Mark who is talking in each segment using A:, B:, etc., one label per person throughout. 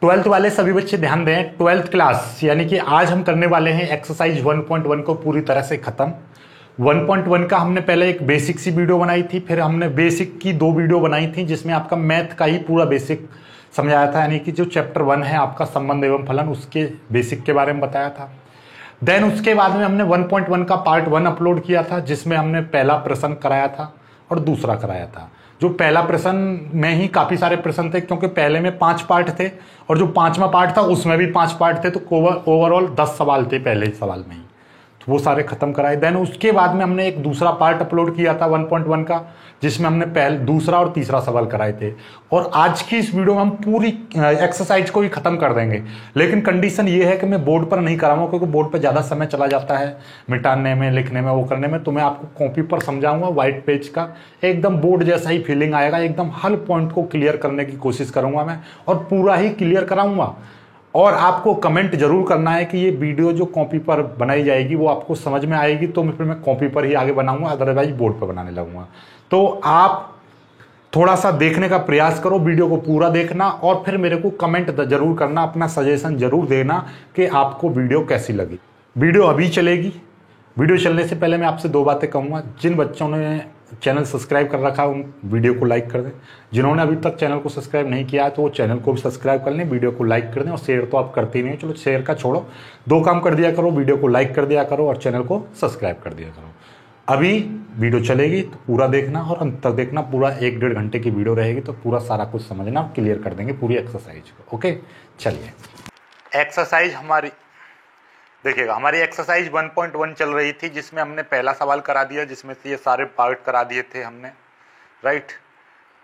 A: Twelfth वाले सभी बच्चे ध्यान दें, ट्वेल्थ क्लास यानी कि आज हम करने वाले हैं एक्सरसाइज 1.1 को पूरी तरह से खत्म। 1.1 का हमने पहले एक बेसिक सी वीडियो बनाई थी, फिर हमने बेसिक की 2 वीडियो बनाई थी जिसमें आपका मैथ का ही पूरा बेसिक समझाया था, यानी कि जो चैप्टर 1 है आपका संबंध एवं फलन, उसके बेसिक के बारे में बताया था। देन उसके बाद में हमने 1.1 का पार्ट 1 अपलोड किया था जिसमें हमने पहला प्रश्न कराया था और दूसरा कराया था। जो पहला प्रश्न में ही काफी सारे प्रश्न थे क्योंकि पहले में 5 पार्ट थे और जो 5वां पार्ट था उसमें भी 5 पार्ट थे, तो ओवरऑल 10 सवाल थे पहले ही सवाल में ही, तो वो सारे खत्म कराए। देन उसके बाद में हमने एक दूसरा पार्ट अपलोड किया था 1.1 का जिसमें हमने पहले दूसरा और तीसरा सवाल कराए थे। और आज की इस वीडियो में हम पूरी एक्सरसाइज को ही खत्म कर देंगे, लेकिन कंडीशन ये है कि मैं बोर्ड पर नहीं कराऊंगा क्योंकि बोर्ड पर ज़्यादा समय चला जाता है मिटाने में, लिखने में, वो करने में। तो मैं आपको कॉपी पर समझाऊंगा, व्हाइट पेज का एकदम बोर्ड जैसा ही फीलिंग आएगा, एकदम हर पॉइंट को क्लियर करने की कोशिश करूंगा मैं और पूरा ही क्लियर कराऊंगा। और आपको कमेंट जरूर करना है कि ये वीडियो जो कॉपी पर बनाई जाएगी वो आपको समझ में आएगी, तो फिर मैं कॉपी पर ही आगे बनाऊंगा, अदरवाइज बोर्ड पर बनाने लगूंगा। तो आप थोड़ा सा देखने का प्रयास करो, वीडियो को पूरा देखना और फिर मेरे को कमेंट जरूर करना, अपना सजेशन जरूर देना कि आपको वीडियो कैसी लगी। वीडियो अभी चलेगी। वीडियो चलने से पहले मैं आपसे 2 बातें कहूँगा। जिन बच्चों ने चैनल सब्सक्राइब कर रखा है उन वीडियो को लाइक कर दें, जिन्होंने अभी तक चैनल को सब्सक्राइब नहीं किया है तो वो चैनल को भी सब्सक्राइब कर लें, वीडियो को लाइक कर दें। और शेयर तो आप करते ही नहीं, चलो शेयर का छोड़ो, 2 काम कर दिया करो, वीडियो को लाइक कर दिया करो और चैनल को सब्सक्राइब कर दिया करो। अभी वीडियो चलेगी तो पूरा देखना और अंत तक देखना, पूरा 1-1.5 घंटे की वीडियो रहेगी तो पूरा सारा कुछ समझना, क्लियर कर देंगे पूरी एक्सरसाइज को। ओके, चलिए एक्सरसाइज हमारी देखिएगा। हमारी एक्सरसाइज 1.1 चल रही थी जिसमें हमने पहला सवाल करा दिया, जिसमें से ये सारे पार्ट करा दिए थे हमने, राइट।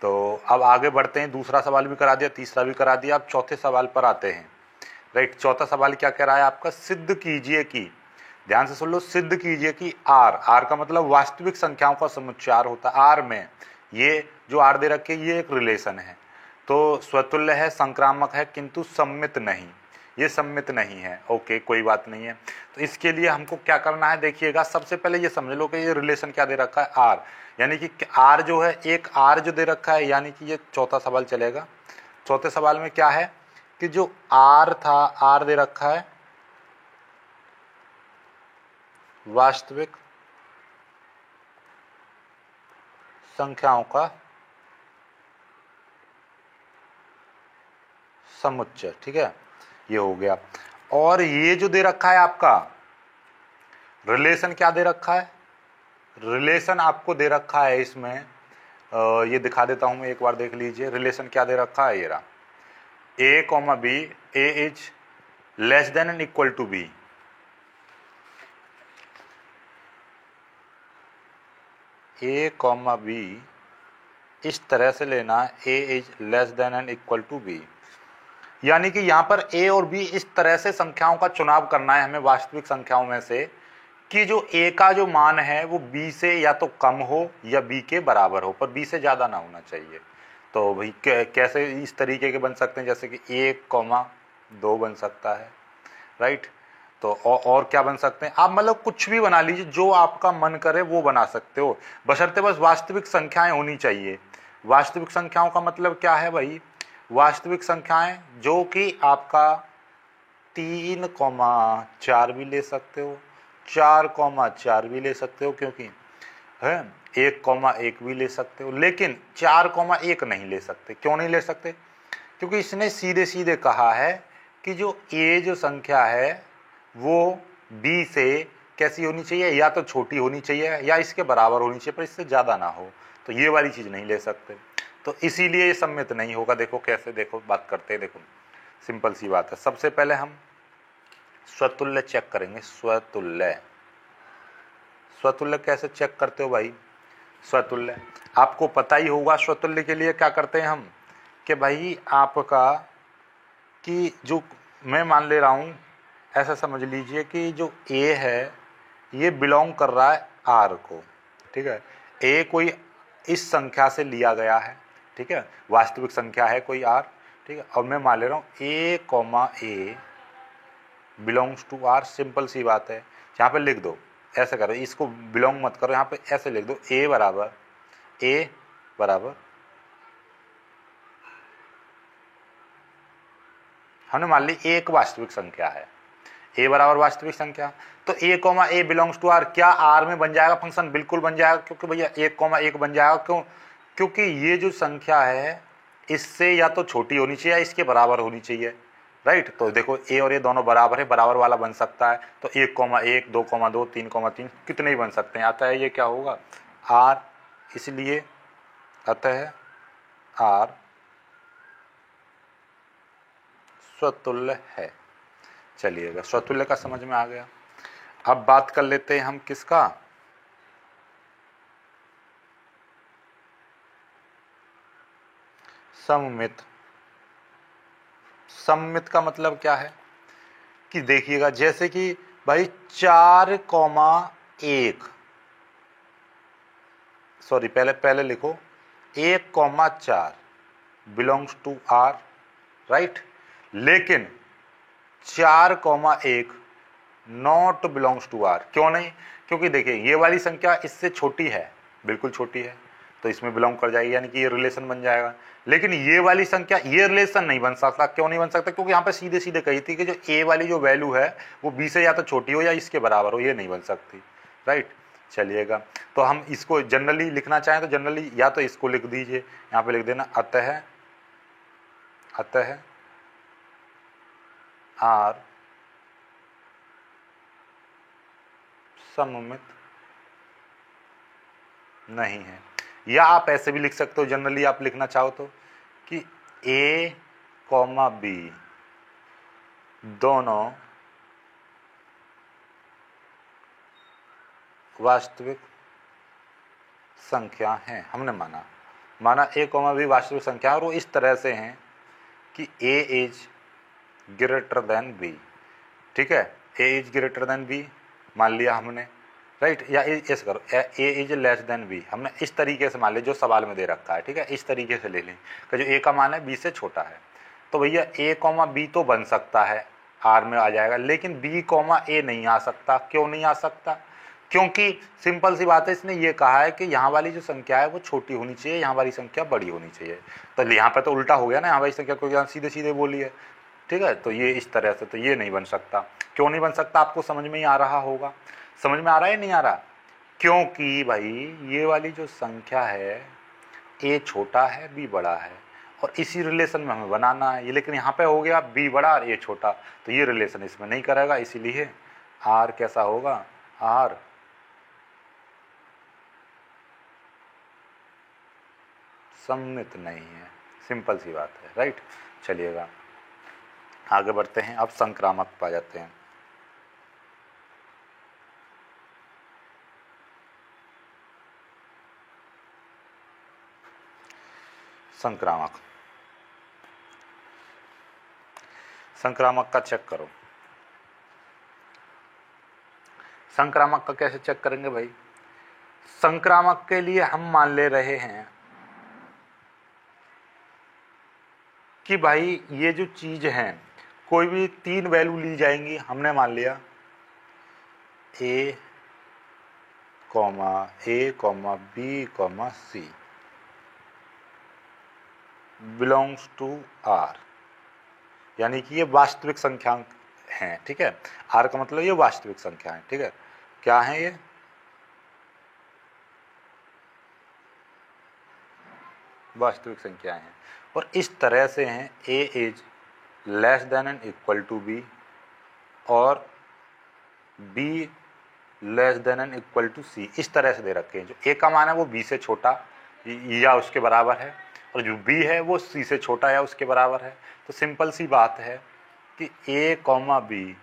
A: तो अब आगे बढ़ते हैं, दूसरा सवाल भी करा दिया, तीसरा भी करा दिया। अब चौथे सवाल पर आते हैं, राइट। चौथा सवाल क्या कह रहा है आपका, सिद्ध कीजिए कि, ध्यान से सुन लो, सिद्ध कीजिए कि आर का मतलब वास्तविक संख्याओं का समुच्चार होता है। आर में ये जो आर दे रखे ये एक रिलेशन है, तो स्वतुल्य है, संक्रामक है, किंतु सम्मित नहीं, ये सम्मित नहीं है। ओके, कोई बात नहीं है। तो इसके लिए हमको क्या करना है, देखिएगा। सबसे पहले ये समझ लो कि ये रिलेशन क्या दे रखा है, आर, यानी कि आर जो है, एक आर जो दे रखा है, यानी कि ये चौथा सवाल चलेगा। चौथे सवाल में क्या है कि जो आर था, आर दे रखा है वास्तविक संख्याओं का समुच्चय, ठीक है, ये हो गया। और ये जो दे रखा है आपका रिलेशन, क्या दे रखा है, रिलेशन आपको दे रखा है इसमें, ये दिखा देता हूं मैं, एक बार देख लीजिए। रिलेशन क्या दे रखा है, ये रहा, A comma B, A is less than and equal to B. A comma B इस तरह से लेना, A is less than and equal to B, यानी कि यहां पर ए और बी इस तरह से संख्याओं का चुनाव करना है हमें वास्तविक संख्याओं में से कि जो ए का जो मान है वो बी से या तो कम हो या बी के बराबर हो, पर बी से ज्यादा ना होना चाहिए। तो भाई कैसे इस तरीके के बन सकते हैं, जैसे कि 1,2 बन सकता है, राइट। तो और क्या बन सकते हैं आप, मतलब कुछ भी बना लीजिए, जो आपका मन करे वो बना सकते हो, बशर्ते बस वास्तविक संख्याएं होनी चाहिए। वास्तविक संख्याओं का मतलब क्या है भाई, वास्तविक संख्याएं जो कि आपका 3,4 भी ले सकते हो, 4,4 भी ले सकते हो, क्योंकि है 1,1 भी ले सकते हो, लेकिन 4,1 नहीं ले सकते। क्यों नहीं ले सकते, क्योंकि इसने सीधे सीधे कहा है कि जो ए जो संख्या है वो बी से कैसी होनी चाहिए, या तो छोटी होनी चाहिए या इसके बराबर होनी चाहिए, पर इससे ज्यादा ना हो। तो ये वाली चीज नहीं ले सकते, तो इसीलिए ये सम्मित नहीं होगा। देखो कैसे, देखो बात करते हैं, देखो सिंपल सी बात है। सबसे पहले हम स्वतुल्य चेक करेंगे। स्वतुल्य, स्वतुल्य कैसे चेक करते हो भाई, स्वतुल्य आपको पता ही होगा। स्वतुल्य के लिए क्या करते हैं हम कि भाई आपका, कि जो मैं मान ले रहा हूं, ऐसा समझ लीजिए कि जो ए है ये बिलोंग कर रहा है आर को, ठीक है। ए कोई इस संख्या से लिया गया है, ठीक है, वास्तविक संख्या है कोई आर, ठीक है। और मैं मान ले रहा हूं A comma A belongs to R, simple सी बात है। यहाँ पे लिख दो, ऐसे करो, इसको बिलोंग मत करो, यहाँ पे ऐसे लिख दो, ए बराबर हमने मान ली एक वास्तविक संख्या है, a बराबर वास्तविक संख्या, तो a, बिलोंग्स टू r, क्या r में बन जाएगा फंक्शन? बिल्कुल बन जाएगा, क्योंकि भैया 1, बन जाएगा। क्यों? क्योंकि ये जो संख्या है इससे या तो छोटी होनी चाहिए या इसके बराबर होनी चाहिए, राइट। तो देखो a और a दोनों बराबर है, बराबर वाला बन सकता है, तो 1, 2, 2, 3, कितने ही बन सकते हैं। अतः ये क्या होगा? r, इसलिए अतः r स्वतुल्य है। चलिएगा, स्वतुल्य का समझ में आ गया। अब बात कर लेते हैं हम किसका? सममित। सममित का मतलब क्या है कि देखिएगा, जैसे कि भाई 4,1, सॉरी पहले लिखो 1,4 बिलोंग्स टू r, राइट। लेकिन 4,1 नॉट बिलोंग्स टू r। क्यों नहीं? क्योंकि देखिए ये वाली संख्या इससे छोटी है, बिल्कुल छोटी है, तो इसमें बिलोंग कर जाएगी, यानी कि ये रिलेशन बन जाएगा। लेकिन ये वाली संख्या, ये रिलेशन नहीं बन सकता। क्यों नहीं बन सकता? क्योंकि यहाँ पे सीधे सीधे कही थी कि जो a वाली जो वैल्यू है वो b से या तो छोटी हो या इसके बराबर हो, ये नहीं बन सकती, राइट। चलिएगा, तो हम इसको जनरली लिखना चाहें तो जनरली या तो इसको लिख दीजिए, यहाँ पे लिख देना अतः r सममित नहीं है। या आप ऐसे भी लिख सकते हो, जनरली आप लिखना चाहो तो, कि a, b दोनों वास्तविक संख्या हैं। हमने माना a, b वास्तविक संख्या, और वो इस तरह से हैं कि a is greater than b, ठीक है। a is greater than b मान लिया हमने, राइट। या ऐसे करो, a is less then b, हमने इस तरीके से मान लिया जो सवाल में दे रखा है, ठीक है। इस तरीके से ले लें कि जो a का मान है b से छोटा है, तो भैया a, b तो बन सकता है, r में आ जाएगा, लेकिन b, a नहीं आ सकता। क्यों नहीं आ सकता? क्योंकि सिंपल सी बात है, इसने ये कहा है कि यहाँ वाली जो संख्या है वो छोटी होनी चाहिए, यहाँ वाली संख्या बड़ी होनी चाहिए। तो यहाँ पर तो उल्टा हो गया ना, यहाँ वाली संख्या को यहाँ सीधे सीधे बोली है, ठीक है। तो ये इस तरह से, तो ये नहीं बन सकता। क्यों नहीं बन सकता? आपको समझ में ही आ रहा होगा। समझ में आ रहा है नहीं आ रहा? क्योंकि भाई ये वाली जो संख्या है a छोटा है b बड़ा है, और इसी रिलेशन में हमें बनाना है ये। लेकिन यहाँ पे हो गया b बड़ा और a छोटा, तो ये रिलेशन इसमें नहीं करेगा, इसीलिए r कैसा होगा? r सममित नहीं है। सिंपल सी बात है, राइट। चलिएगा आगे बढ़ते हैं, अब संक्रामक पा जाते हैं। संक्रामक, संक्रामक का चेक करो। संक्रामक का कैसे चेक करेंगे भाई? संक्रामक के लिए हम मान ले रहे हैं कि भाई ये जो चीज है, कोई भी 3 वैल्यू ली जाएंगी। हमने मान लिया a, b, c belongs to r, यानी कि ये वास्तविक संख्या हैं, ठीक है। r का मतलब ये वास्तविक संख्या है, ठीक है। क्या है ये? वास्तविक संख्याएं हैं, और इस तरह से हैं a is less than and equal to b और b less than and equal to c। इस तरह से दे रखे हैं। जो a का मान है वो b से छोटा या उसके बराबर है, और जो b है वो c से छोटा या उसके बराबर है। तो सिंपल सी बात है कि a, b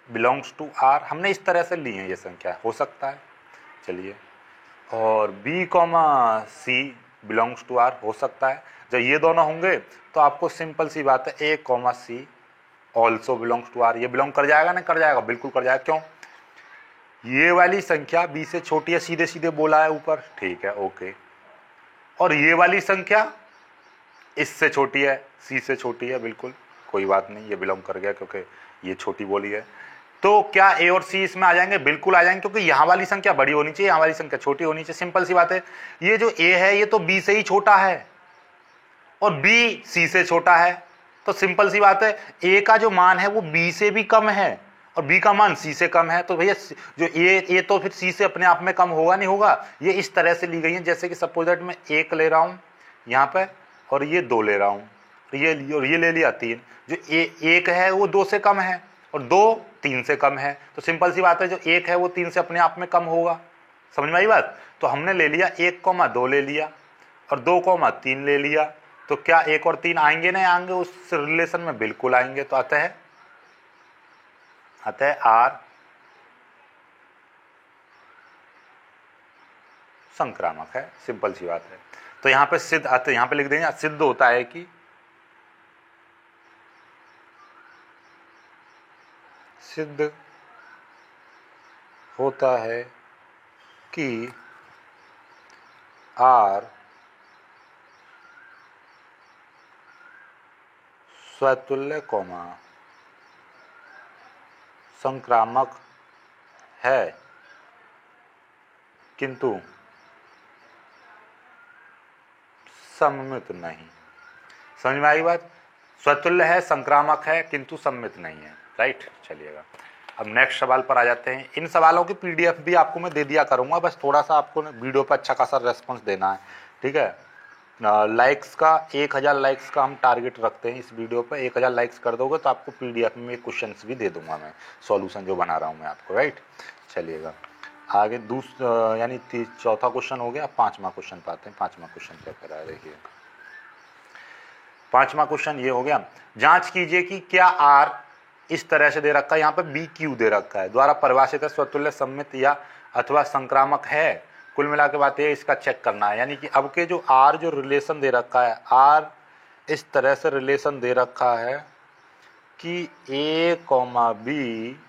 A: belongs to r। हमने इस तरह से ली है ये संख्या, हो सकता है, चलिए। और b, c belongs to r हो सकता है। जब ये दोनों होंगे तो आपको सिंपल सी बात है a, c also belongs to r, ये बिलोंग कर जाएगा ना? कर जाएगा, बिल्कुल कर जाएगा। क्यों? ये वाली संख्या b से छोटी है, सीधे सीधे बोला है ऊपर, ठीक है, ओके। और ये वाली संख्या इससे छोटी है, c से छोटी है, बिल्कुल कोई बात नहीं, ये बिलोंग कर गया क्योंकि ये छोटी बोली है। तो क्या a और c इसमें आ जाएंगे? बिल्कुल आ जाएंगे, क्योंकि यहाँ वाली संख्या बड़ी होनी चाहिए, यहाँ वाली संख्या छोटी होनी चाहिए। सिंपल सी बात है। ये जो a है ये तो b से ही छोटा है, और b c से छोटा है, तो सिंपल सी बात है, ए का जो मान है वो बी से भी कम है और बी का मान सी से कम है, तो भैया जो ए तो फिर सी से अपने आप में कम होगा नहीं होगा। ये इस तरह से ली गई है, जैसे कि सपोज दैट मैं 1 ले रहा हूं यहाँ पे और ये 2 ले रहा हूं, तो ये ले लिया 3। जो 1 है वो 2 से कम है और 2 3 से कम है, तो सिंपल सी बात है जो 1 है वो 3 से अपने आप में कम होगा। समझ में आई बात? तो हमने ले लिया 1,2 ले लिया और 2,3 ले लिया, तो क्या 1 और 3 आएंगे? नहीं आएंगे, उस रिलेशन में बिल्कुल आएंगे। तो अतः आर संक्रामक है, सिंपल सी बात है। तो यहां पे सिद्ध, अतः यहां पे लिख देंगे सिद्ध होता है कि सिद्ध होता है कि आर स्वतुल्य संक्रामक है किंतु सममित नहीं। समझ में आई बात? स्वतुल्य है, संक्रामक है किंतु सममित नहीं है, राइट। चलिएगा अब नेक्स्ट सवाल पर आ जाते हैं। इन सवालों की पीडीएफ भी आपको मैं दे दिया करूंगा, बस थोड़ा सा आपको वीडियो पर अच्छा खासा रेस्पॉन्स देना है, ठीक है। लाइक्स का 1000 लाइक्स का हम टारगेट रखते हैं इस वीडियो पर। 1000 लाइक्स कर दोगे तो आपको पीडीएफ में क्वेश्चंस भी दे दूंगा मैं, सॉल्यूशन जो बना रहा हूं मैं आपको, राइट। चलिएगा आगे यानी चौथा क्वेश्चन हो गया। 5वां क्वेश्चन पे आते हैं। 5वां क्वेश्चन क्या कह रहा है, देखिए 5वां क्वेश्चन ये हो गया, जांच कीजिए कि क्या आर इस तरह से दे रखा है, यहाँ पे बी क्यू दे रखा है, द्वारा परिभाषित है, स्वतुल्य, सममित या अथवा संक्रामक है। कुल मिला के बात है इसका चेक करना है, यानी कि अब के जो आर जो रिलेशन दे रखा है, आर इस तरह से रिलेशन दे रखा है कि ए कॉमा बी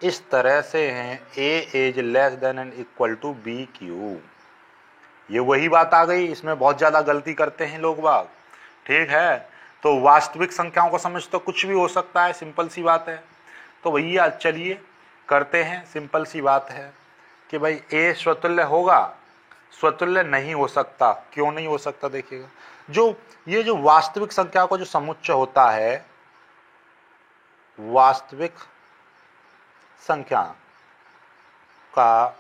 A: इस तरह से हैं, A is less than and equal to B Q. ये वही बात आ गई, इसमें बहुत ज्यादा गलती करते हैं लोग बाग, ठीक है। तो वास्तविक संख्याओं को समझ तो कुछ भी हो सकता है, सिंपल सी बात है। तो भैया चलिए करते हैं, सिंपल सी बात है कि भाई ए स्वतुल्य होगा, स्वतुल्य नहीं हो सकता। क्यों नहीं हो सकता? देखिएगा ये जो वास्तविक संख्या का जो समुच्चय होता है, वास्तविक संख्या का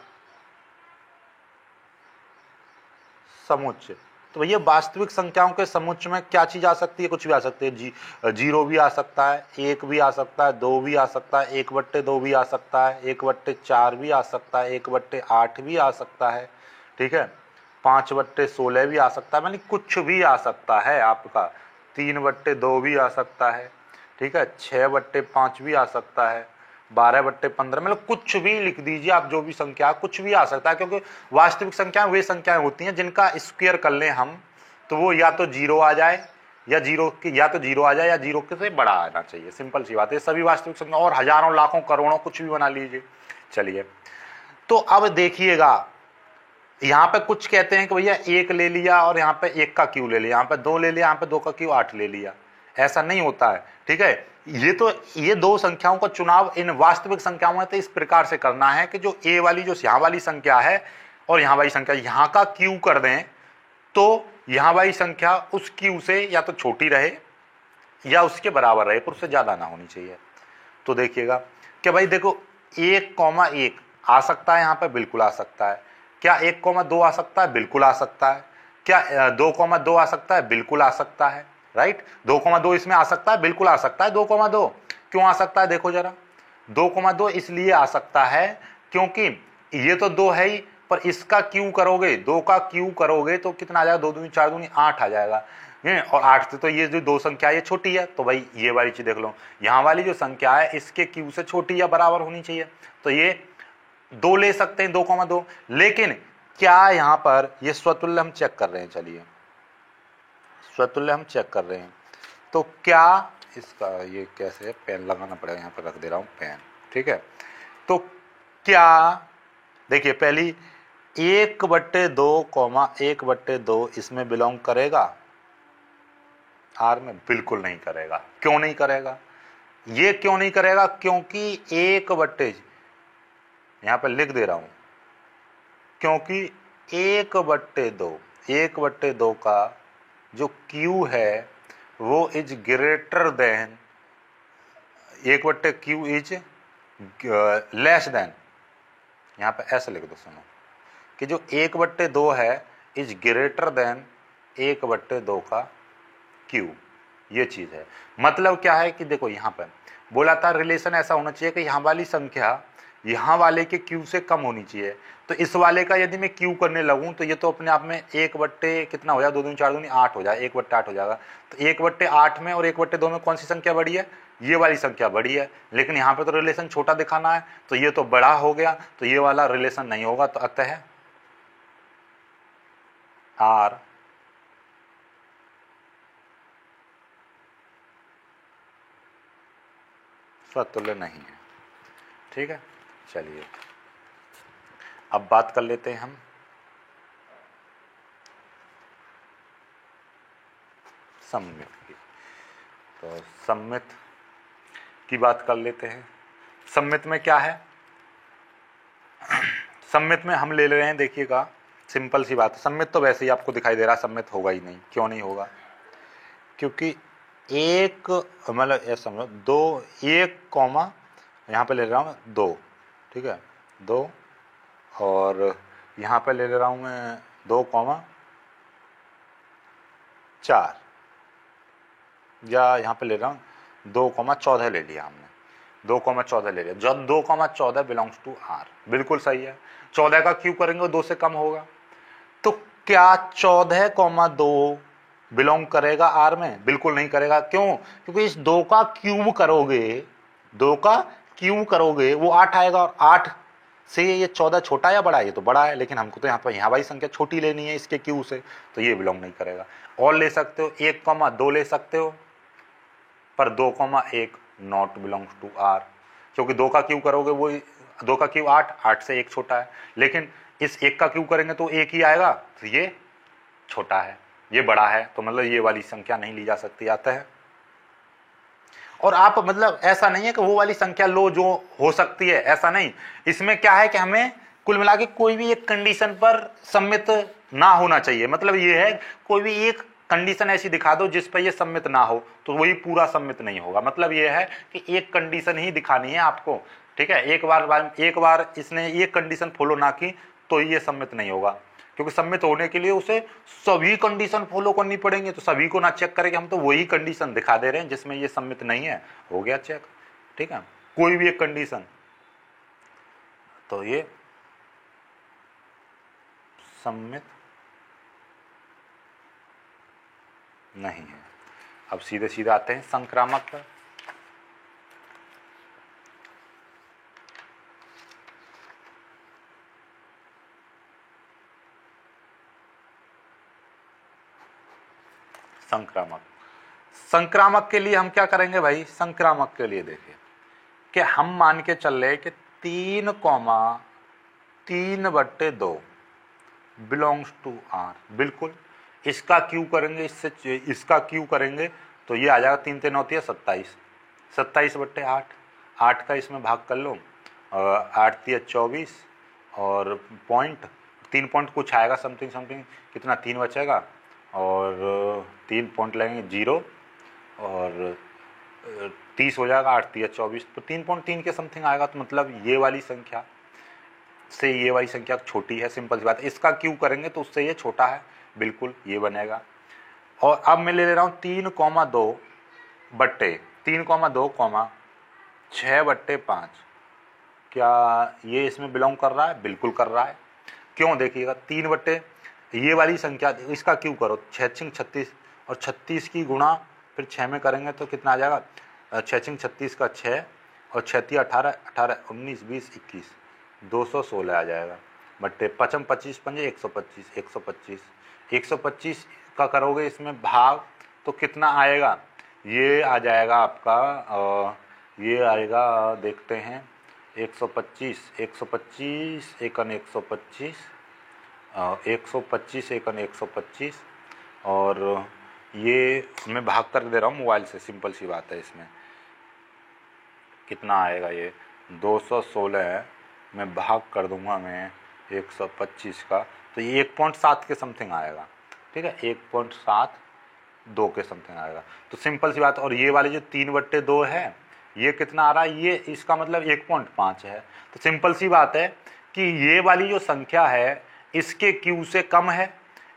A: समुच्चय, तो भैया वास्तविक संख्याओं के समुच्चय में क्या चीज आ सकती है? कुछ भी आ सकती है। 0 भी आ सकता है, 1 भी आ सकता है, 2 भी आ सकता है, 1/2 भी आ सकता है, 1/4 भी आ सकता है, 1/8 भी आ सकता है, ठीक है, 5/16 भी आ सकता है, यानी कुछ भी आ सकता है आपका। 3/2 भी आ सकता है, ठीक है, 6/5 भी आ सकता है, 12/15, मतलब कुछ भी लिख दीजिए आप, जो भी संख्या कुछ भी आ सकता है, क्योंकि वास्तविक संख्याएं वे संख्याएं होती हैं जिनका स्क्वायर कर लें हम तो वो या तो 0 आ जाए या 0 आ जाए या 0 से बड़ा आना चाहिए। सिंपल सी बात है, सभी वास्तविक संख्या, और हजारों लाखों करोड़ों कुछ भी बना लीजिए। चलिए तो अब देखिएगा, यहाँ पे कुछ कहते हैं कि भैया 1 ले लिया और यहाँ पे 1 का क्यू ले लिया, यहाँ पे 2 ले लिया, यहाँ पे 2 का क्यू 8 ले लिया। ऐसा नहीं होता है, ठीक है। ये दो संख्याओं का चुनाव इन वास्तविक संख्याओं में तो इस प्रकार से करना है कि जो ए वाली जो यहाँ वाली संख्या है और यहाँ वाली संख्या, यहाँ का क्यू कर दें तो यहाँ वाली संख्या उस क्यू से या तो छोटी रहे या उसके बराबर रहे, पर उससे ज्यादा ना होनी चाहिए। तो देखिएगा कि भाई देखो 1,1 आ सकता है, यहाँ पे बिल्कुल आ सकता है। क्या 1,2 आ सकता है? बिल्कुल आ सकता है। क्या 2,2 आ सकता है? बिल्कुल आ सकता है, राइट। 2,2 इसमें आ सकता है, बिल्कुल आ सकता है। 2,2 क्यों आ सकता है? देखो जरा, 2,2 इसलिए आ सकता है क्योंकि ये तो 2 है ही, पर इसका क्यू करोगे, 2 का क्यू करोगे तो कितना आ जाएगा? 2 दूनी 4 दूनी 8 आ जाएगा, और 8 से तो ये जो 2 संख्या ये छोटी है, तो भाई ये वाली चीज देख लो, यहाँ वाली जो संख्या है इसके क्यू से छोटी या बराबर होनी चाहिए, तो ये 2 ले सकते हैं, 2,2। लेकिन क्या यहाँ पर ये स्वतुल्य हम चेक कर रहे हैं? चलिए स्वतुल्य हम चेक कर रहे हैं, तो क्या इसका ये कैसे पेन लगाना पड़ेगा, यहाँ पर रख दे रहा हूं पेन, ठीक है। तो क्या देखिए पहली 1/2, 1/2 इसमें बिलोंग करेगा? आर में बिल्कुल नहीं करेगा। क्यों नहीं करेगा? ये क्यों नहीं करेगा? क्योंकि 1/, यहां पर लिख दे रहा हूं, क्योंकि 1/2 का जो Q है
B: वो is greater than 1/q is less then, यहाँ पे ऐसे लिख दो, सुनो कि जो 1/2 है इज ग्रेटर देन 1/2 का q, ये चीज है। मतलब क्या है कि देखो यहाँ पर बोला था रिलेशन ऐसा होना चाहिए कि यहाँ वाली संख्या यहाँ वाले के q से कम होनी चाहिए। तो इस वाले का यदि मैं q करने लगूं तो ये तो अपने आप में 1/, कितना हो जाएगा, 2 दूनी 4 दूनी 8 हो जाए, 1/8 हो जाएगा। तो 1/8 में और 1/2 में कौन सी संख्या बड़ी है, ये वाली संख्या बड़ी है। लेकिन यहाँ पे तो रिलेशन छोटा दिखाना है, तो ये तो बड़ा हो गया, तो ये वाला रिलेशन नहीं होगा। तो अतः आर स्वतुल्य नहीं है। ठीक है, चलिए अब बात कर लेते हैं हम सममित की। तो सममित की बात कर लेते हैं। सममित में क्या है, सममित में हम ले रहे हैं, देखिएगा सिंपल सी बात है। सममित तो वैसे ही आपको दिखाई दे रहा है, सममित होगा ही नहीं। क्यों नहीं होगा, क्योंकि एक मतलब ये समझो 2, 1 कॉमा यहाँ पे ले रहा हूँ 2, ठीक है 2, और यहाँ पे ले रहा हूँ मैं 2,4, या यहाँ पे ले रहा हूँ 2,14 ले लिया हमने, 2,14 ले लिया। जब 2,14 बिलोंग्स टू आर, बिल्कुल सही है। 14 का क्यूब करेंगे 2 से कम होगा। तो क्या 14,2 बिलोंग करेगा आर में? बिल्कुल नहीं करेगा। क्यों? क्योंकि इस 2 का क्यूब करोगे, 2 का क्यूब करोगे वो 8 आएगा, और 8 से ये 14 छोटा या बड़ा है? ये तो बड़ा है, लेकिन हमको तो यहाँ पर यहाँ वाली संख्या छोटी लेनी है इसके क्यूब से, तो ये बिलोंग नहीं करेगा। और ले सकते हो 1,2 ले सकते हो, पर 2,1 नॉट बिलोंग्स टू आर, क्योंकि 2 का क्यूब करोगे वो 2 का क्यूब 8, 8 से 1 छोटा है। लेकिन इस 1 का क्यूब करेंगे तो 1 ही आएगा, तो ये छोटा है, ये बड़ा है, तो मतलब ये वाली संख्या नहीं ली जा सकती। आता है। और आप मतलब ऐसा नहीं है कि वो वाली संख्या लो जो हो सकती है, ऐसा नहीं। इसमें क्या है कि हमें कुल मिला के कोई भी एक कंडीशन पर सम्मित ना होना चाहिए। मतलब ये है कोई भी एक कंडीशन ऐसी दिखा दो जिस पर ये सम्मित ना हो, तो वही पूरा सम्मित नहीं होगा। मतलब ये है कि एक कंडीशन ही दिखानी है आपको, ठीक है। एक बार इसने ये कंडीशन फॉलो ना की तो ये सम्मित नहीं होगा, क्योंकि सम्मित होने के लिए उसे सभी कंडीशन फॉलो करनी पड़ेंगे। तो सभी को ना चेक करेंगे, हम तो वही कंडीशन दिखा दे रहे हैं जिसमें ये सम्मित नहीं है, हो गया चेक, ठीक है। कोई भी एक कंडीशन, तो ये सम्मित नहीं है। अब सीधे सीधे आते हैं संक्रामक पर। संक्रामक के लिए हम क्या करेंगे भाई? संक्रामक के लिए देखिए कि हम मान के चल रहे कि 3,3/2 बिलोंग्स टू आर। बिल्कुल इसका क्यू करेंगे, इससे इसका क्यू करेंगे तो ये आ जाएगा 3 3 9 27, 27/8। 8 का इसमें भाग कर लो, 8 3 24, और पॉइंट 3 पॉइंट कुछ आएगा, समथिंग कितना 3 बचेगा, और 3 पॉइंट लगेंगे 0, और 30 हो जाएगा, 8 3 24, तो 3.3 के समथिंग आएगा। तो मतलब ये वाली संख्या से ये वाली संख्या छोटी है, सिंपल सी बात है। इसका क्यू करेंगे तो उससे ये छोटा है, बिल्कुल ये बनेगा। और अब मैं ले रहा हूँ 3,2 बट्टे 6/5। क्या ये इसमें बिलोंग कर रहा है? बिल्कुल कर रहा है। क्यों? देखिएगा 3 बट्टे ये वाली संख्या, इसका क्यू करो 6 36, और 36 की गुणा फिर 6 में करेंगे तो कितना आ जाएगा? 6 36 का 6, और 6 18 18 19 20 21 216 आ जाएगा, बट्टे 5 25 पंजे 125 125 125 का करोगे इसमें भाग तो कितना आएगा? ये आ जाएगा आपका ये आएगा, देखते हैं 125 125 एकन 125 125 एकन 125, और ये मैं भाग कर दे रहा हूँ मोबाइल से, सिंपल सी बात है। इसमें कितना आएगा? ये 216 है, मैं भाग कर दूंगा मैं 125 का, तो ये 1.7 के समथिंग आएगा, ठीक है 1.7 2 के समथिंग आएगा। तो सिंपल सी बात। और ये वाली जो 3/2 है ये कितना आ रहा है, ये इसका मतलब 1.5 है। तो सिंपल सी बात है कि ये वाली जो संख्या है इसके क्यू से कम है,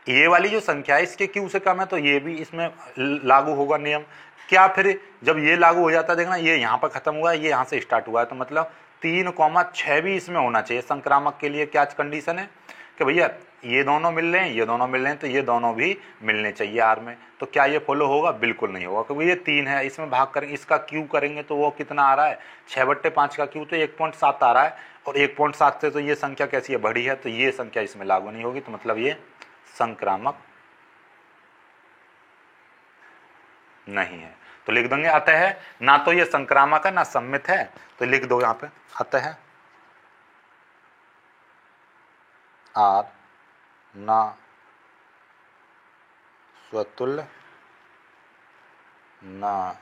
B: ये वाली जो संख्या है इसके क्यू से कम है, तो ये भी इसमें लागू होगा नियम। क्या फिर जब ये लागू हो जाता है, देखना ये यहाँ पर खत्म हुआ है, ये यहाँ से स्टार्ट हुआ है, तो मतलब 3,6 भी इसमें होना चाहिए। संक्रामक के लिए क्या कंडीशन है कि भैया ये दोनों मिल रहे हैं, ये दोनों मिल रहे हैं, तो ये दोनों भी मिलने चाहिए आर में। तो क्या ये फॉलो होगा? बिल्कुल नहीं होगा, क्योंकि ये 3 है, इसमें भाग करेंगे, इसका क्यू करेंगे तो वो कितना आ रहा है, 6/5 का क्यू तो 1.7 आ रहा है, और 1.7 से तो ये संख्या कैसी है, बड़ी है, तो ये संख्या इसमें लागू नहीं होगी। तो मतलब ये संक्रामक नहीं है। तो लिख देंगे अतः ना तो ये संक्रामक है ना सम्मित है, तो लिख दो यहां पे अतः आर ना स्वतुल्य ना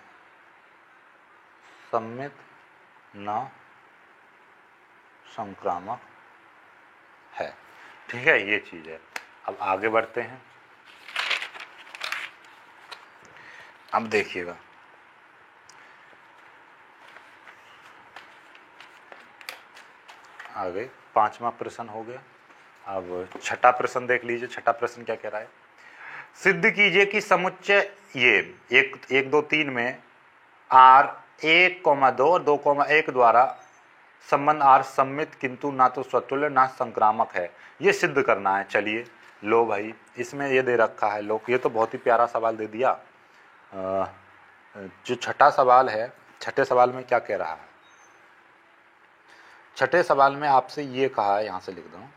B: सम्मित ना संक्रामक है। ठीक है, ये चीज है। अब आगे बढ़ते हैं। अब देखिएगा, आगे 5वां प्रश्न हो गया। अब छठा प्रश्न देख लीजिए। छठा प्रश्न क्या कह रहा है, सिद्ध कीजिए कि समुच्चय ये 1 2 3 में आर 1,2 और 2,1 द्वारा संबंध आर सम्मित किंतु ना तो स्वतुल्य ना संक्रामक है, ये सिद्ध करना है। चलिए लो भाई, इसमें ये दे रखा है लोग, ये तो बहुत ही प्यारा सवाल दे दिया। जो छठा सवाल है, छठे सवाल में क्या कह रहा है, छठे सवाल में आपसे ये कहा है, यहां से लिख दो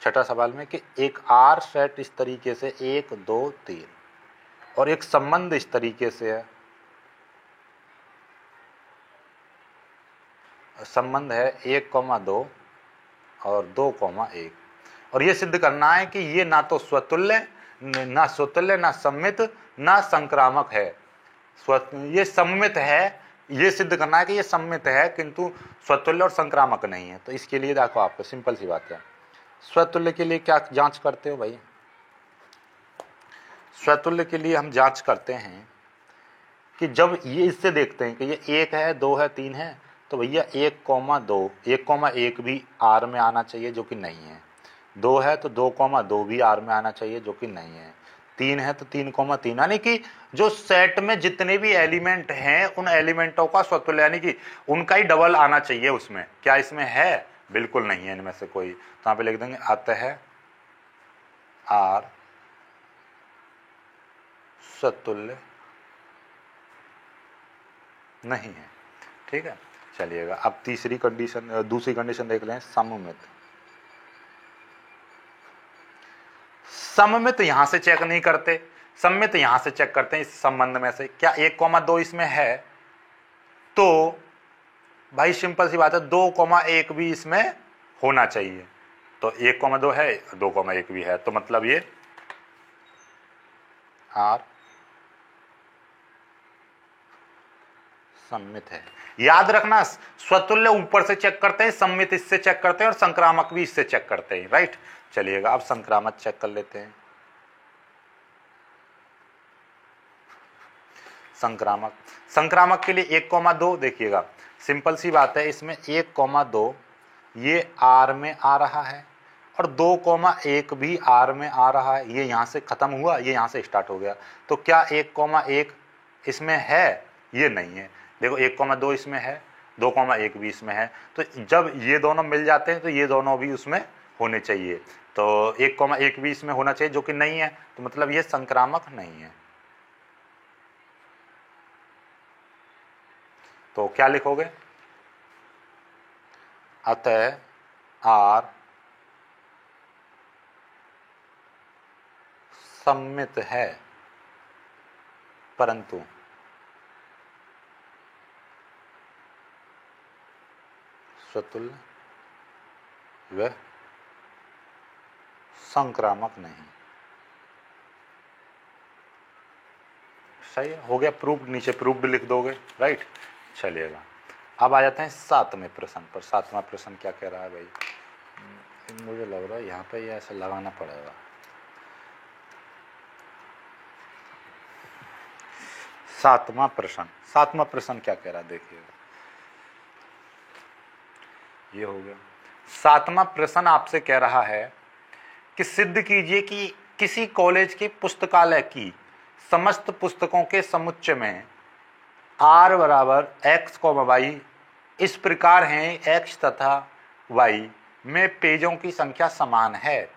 B: छठा सवाल में कि एक आर सेट इस तरीके से 1 2 3 और एक संबंध इस तरीके से है, संबंध है 1,2 और 2,1, और ये सिद्ध करना है कि ये ना तो स्वतुल्य ना सम्मित ना संक्रामक है। ये सम्मित है, ये सिद्ध करना है कि ये सम्मित है किंतु स्वतुल्य और संक्रामक नहीं है। तो इसके लिए देखो, आपको सिंपल सी बात है, स्वतुल्य के लिए क्या जांच करते हो भाई, स्वतुल्य के लिए हम जांच करते हैं कि जब ये इससे देखते हैं कि ये 1 है 2 है 3 है, तो भैया 1,2 1,1 भी आर में आना चाहिए, जो कि नहीं है। 2 है तो 2,2 भी आर में आना चाहिए, जो कि नहीं है। 3 है तो 3,3, यानी कि जो सेट में जितने भी एलिमेंट हैं उन एलिमेंटों का स्वतुल्य, यानी कि उनका ही डबल आना चाहिए उसमें। क्या इसमें है? बिल्कुल नहीं है इनमें से कोई। तो यहाँ पे लिख देंगे अतः आर स्वतुल्य नहीं है। ठीक है, चलिएगा। अब तीसरी कंडीशन, दूसरी कंडीशन देख लें, सममित। सममित यहां से चेक नहीं करते, सम्मित यहां से चेक करते हैं। इस संबंध में से क्या 1,2 इसमें है, तो भाई सिंपल सी बात है 2,1 भी इसमें होना चाहिए। तो 1,2 है 2,1 भी है, तो मतलब ये आर सम्मित है। याद रखना, स्वतुल्य ऊपर से चेक करते हैं, सम्मित इससे चेक करते हैं, और संक्रामक भी इससे चेक करते हैं। राइट, चलिएगा अब संक्रामक चेक कर लेते हैं। संक्रामक, संक्रामक के लिए 1,2 देखिएगा, सिंपल सी बात है, इसमें 1,2 ये आर में आ रहा है, और 2,1 भी आर में आ रहा है। ये यहां से खत्म हुआ, ये यहां से स्टार्ट हो गया। तो क्या 1,1 इसमें है? ये नहीं है। देखो 1,2 इसमें है, 2,1 भी इसमें है, तो जब ये दोनों मिल जाते हैं तो ये दोनों भी उसमें होने चाहिए। तो 1,1 भी इसमें होना चाहिए, जो कि नहीं है, तो मतलब ये संक्रामक नहीं है। तो क्या लिखोगे, अतः आर सम्मित है परंतु स्वतुल्य व संक्रामक नहीं। सही है, हो गया प्रूफ। नीचे प्रूफ लिख दोगे। राइट, चलिएगा अब आ जाते हैं 7वें प्रश्न पर। 7वां प्रश्न क्या कह रहा है भाई, मुझे लग रहा है यहाँ पे ये ऐसा लगाना पड़ेगा। सातवां प्रश्न क्या कह रहा है देखिएगा, ये हो गया। सातवां प्रश्न आपसे कह रहा है कि सिद्ध कीजिए कि किसी कॉलेज के पुस्तकालय की समस्त पुस्तकों के समुच्चय में R बराबर x, y इस प्रकार हैं, x तथा y में पेजों की संख्या समान है,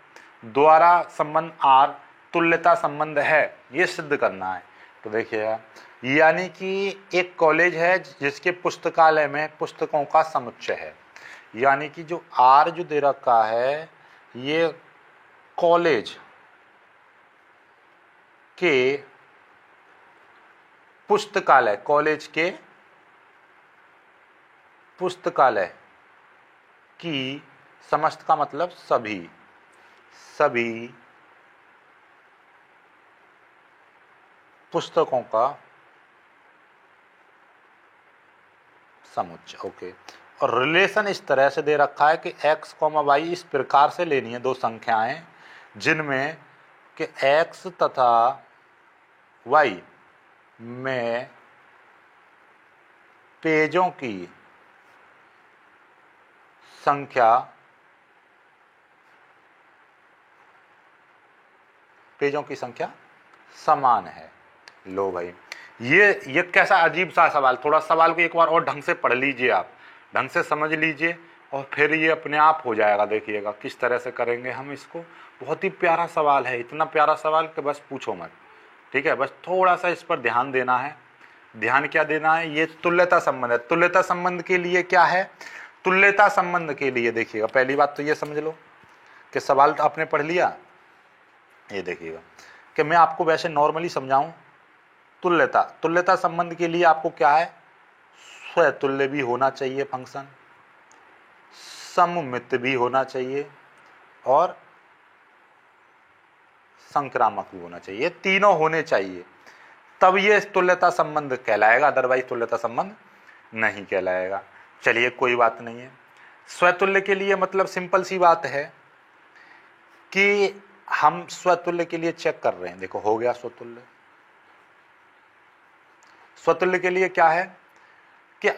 B: द्वारा संबंध R तुल्यता संबंध है, ये सिद्ध करना है। तो देखिएगा, यानी कि एक कॉलेज है जिसके पुस्तकालय में पुस्तकों का समुच्चय है, यानी कि जो R जो दे रखा है ये कॉलेज के पुस्तकालय, कॉलेज के पुस्तकालय की समस्त का मतलब सभी पुस्तकों का समुच्चय। ओके, और रिलेशन इस तरह से दे रखा है कि x, y इस प्रकार से लेनी है दो संख्याएं जिनमें कि x तथा y में पेजों की संख्या समान है। लो भाई, ये कैसा अजीब सा सवाल, थोड़ा सवाल को एक बार और ढंग से पढ़ लीजिए, आप ढंग से समझ लीजिए और फिर ये अपने आप हो जाएगा। देखिएगा किस तरह से करेंगे हम इसको। बहुत ही प्यारा सवाल है, इतना प्यारा सवाल कि बस पूछो मत। ठीक है, बस थोड़ा सा इस पर ध्यान देना है। ध्यान क्या देना है, ये तुल्यता संबंध है। तुल्यता संबंध के लिए क्या है, तुल्यता संबंध के लिए देखिएगा, पहली बात तो ये समझ लो कि सवाल आपने पढ़ लिया। ये देखिएगा कि मैं आपको वैसे नॉर्मली समझाऊं, तुल्यता संबंध के लिए आपको क्या है, स्वतुल्य भी होना चाहिए फंक्शन, सममित भी होना चाहिए और संक्रामक भी होना चाहिए। तीनों होने चाहिए, तब ये तुल्यता संबंध कहलाएगा, अदरवाइज तुल्यता संबंध नहीं कहलाएगा। चलिए कोई बात नहीं है। स्वतुल्य के लिए मतलब सिंपल सी बात है कि हम स्वतुल्य के लिए चेक कर रहे हैं। देखो हो गया स्वतुल्य। स्वतुल्य के लिए क्या है कि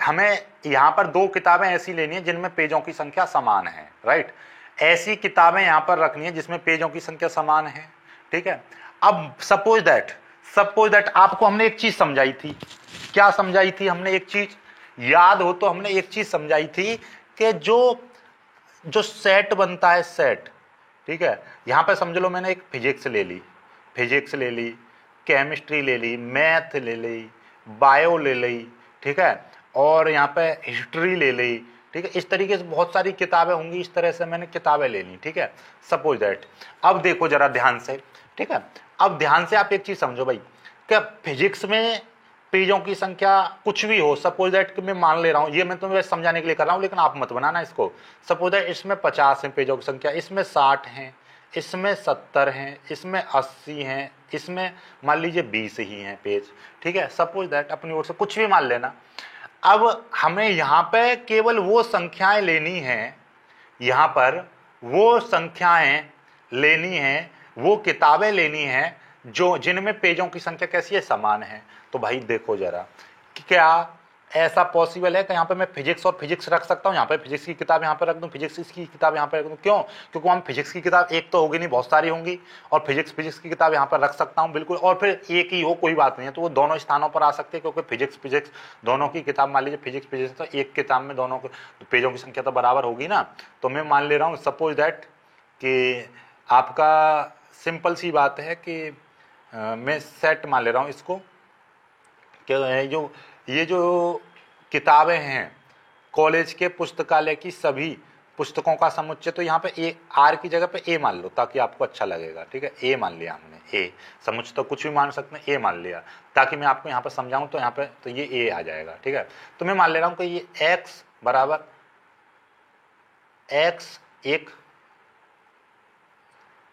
B: हमें यहां पर दो किताबें ऐसी लेनी है जिनमें पेजों की संख्या समान है, राइट। ऐसी किताबें यहां पर रखनी है जिसमें पेजों की संख्या समान है। ठीक है, अब सपोज दैट आपको हमने एक चीज समझाई थी। क्या समझाई थी हमने, एक चीज याद हो तो हमने एक चीज समझाई थी कि जो सेट बनता है, सेट, ठीक है, यहां पे समझ लो मैंने एक फिजिक्स ले ली, केमिस्ट्री ले ली, मैथ ले ली, बायो ले ली, ठीक है, और यहाँ पे हिस्ट्री ले ली। ठीक है, इस तरीके से बहुत सारी किताबें होंगी, इस तरह से मैंने किताबें ले ली। ठीक है, सपोज दैट। अब देखो जरा ध्यान से, ठीक है, अब ध्यान से आप एक चीज समझो भाई, क्या फिजिक्स में पेजों की संख्या कुछ भी हो, सपोज दैट मैं मान ले रहा हूं, ये मैं तुम्हें समझाने के लिए कर रहा हूं, लेकिन आप मत बनाना इसको। सपोज दैट इसमें 50 है पेजों की संख्या, इसमें 60 है, इसमें 70 हैं, इसमें 80 हैं, इसमें मान लीजिए 20 ही हैं पेज। ठीक है, सपोज दैट, अपनी ओर से कुछ भी मान लेना। अब हमें यहाँ पे केवल वो संख्याएं लेनी है, यहाँ पर वो संख्याएं लेनी है, वो किताबें लेनी है जो जिनमें पेजों की संख्या कैसी है, समान है। तो भाई देखो जरा कि क्या ऐसा पॉसिबल है कि यहाँ पे मैं फिजिक्स और फिजिक्स रख सकता हूँ, यहाँ पे फिजिक्स की किताब यहाँ पे रख दूँ, फिजिक्स की किताब यहाँ पे रख दूँ। क्यों? क्योंकि हम फिजिक्स की किताब एक तो होगी नहीं, बहुत सारी होंगी, और फिजिक्स की किताब यहाँ पर रख सकता हूँ बिल्कुल, और फिर एक ही हो कोई बात नहीं है, तो वो दोनों स्थानों पर आ सकते हैं, क्योंकि फिजिक्स दोनों की किताब, मान लीजिए फिजिक्स तो एक किताब में दोनों पेजों की संख्या तो बराबर होगी ना। तो मैं मान ले रहा हूँ सपोज दैट कि आपका सिंपल सी बात है कि मैं सेट मान ले रहा हूँ इसको, कि ये जो किताबें हैं कॉलेज के पुस्तकालय की सभी पुस्तकों का समुच्चय, तो यहाँ पे ए, आर की जगह पे ए मान लो ताकि आपको अच्छा लगेगा। ठीक है, ए मान लिया हमने, ए समुच्चय तो कुछ भी मान सकते हैं, ए मान लिया ताकि मैं आपको यहाँ पे समझाऊं, तो यहाँ पे तो ये ए आ जाएगा। ठीक है, तो मैं मान ले रहा हूँ कि ये x बराबर x एक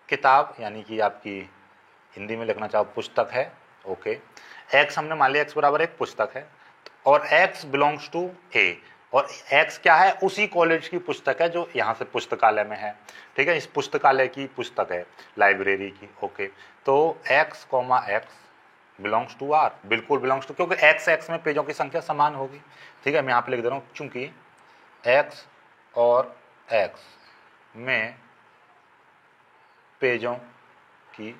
B: किताब, यानी कि आपकी हिंदी में लिखना चाहो पुस्तक है। ओके, x हमने मान लिया x बराबर एक पुस्तक है, और x बिलोंग्स टू ए, और x क्या है, उसी कॉलेज की पुस्तक है जो यहाँ से पुस्तकालय में है। ठीक है, इस पुस्तकालय की पुस्तक है, लाइब्रेरी की। ओके, तो x, x belongs to R, बिल्कुल बिलोंग्स टू, क्योंकि एक्स एक्स में पेजों की संख्या समान होगी। ठीक है, मैं यहाँ पे लिख दे रहा हूँ, चूंकि एक्स और एक्स में पेजों की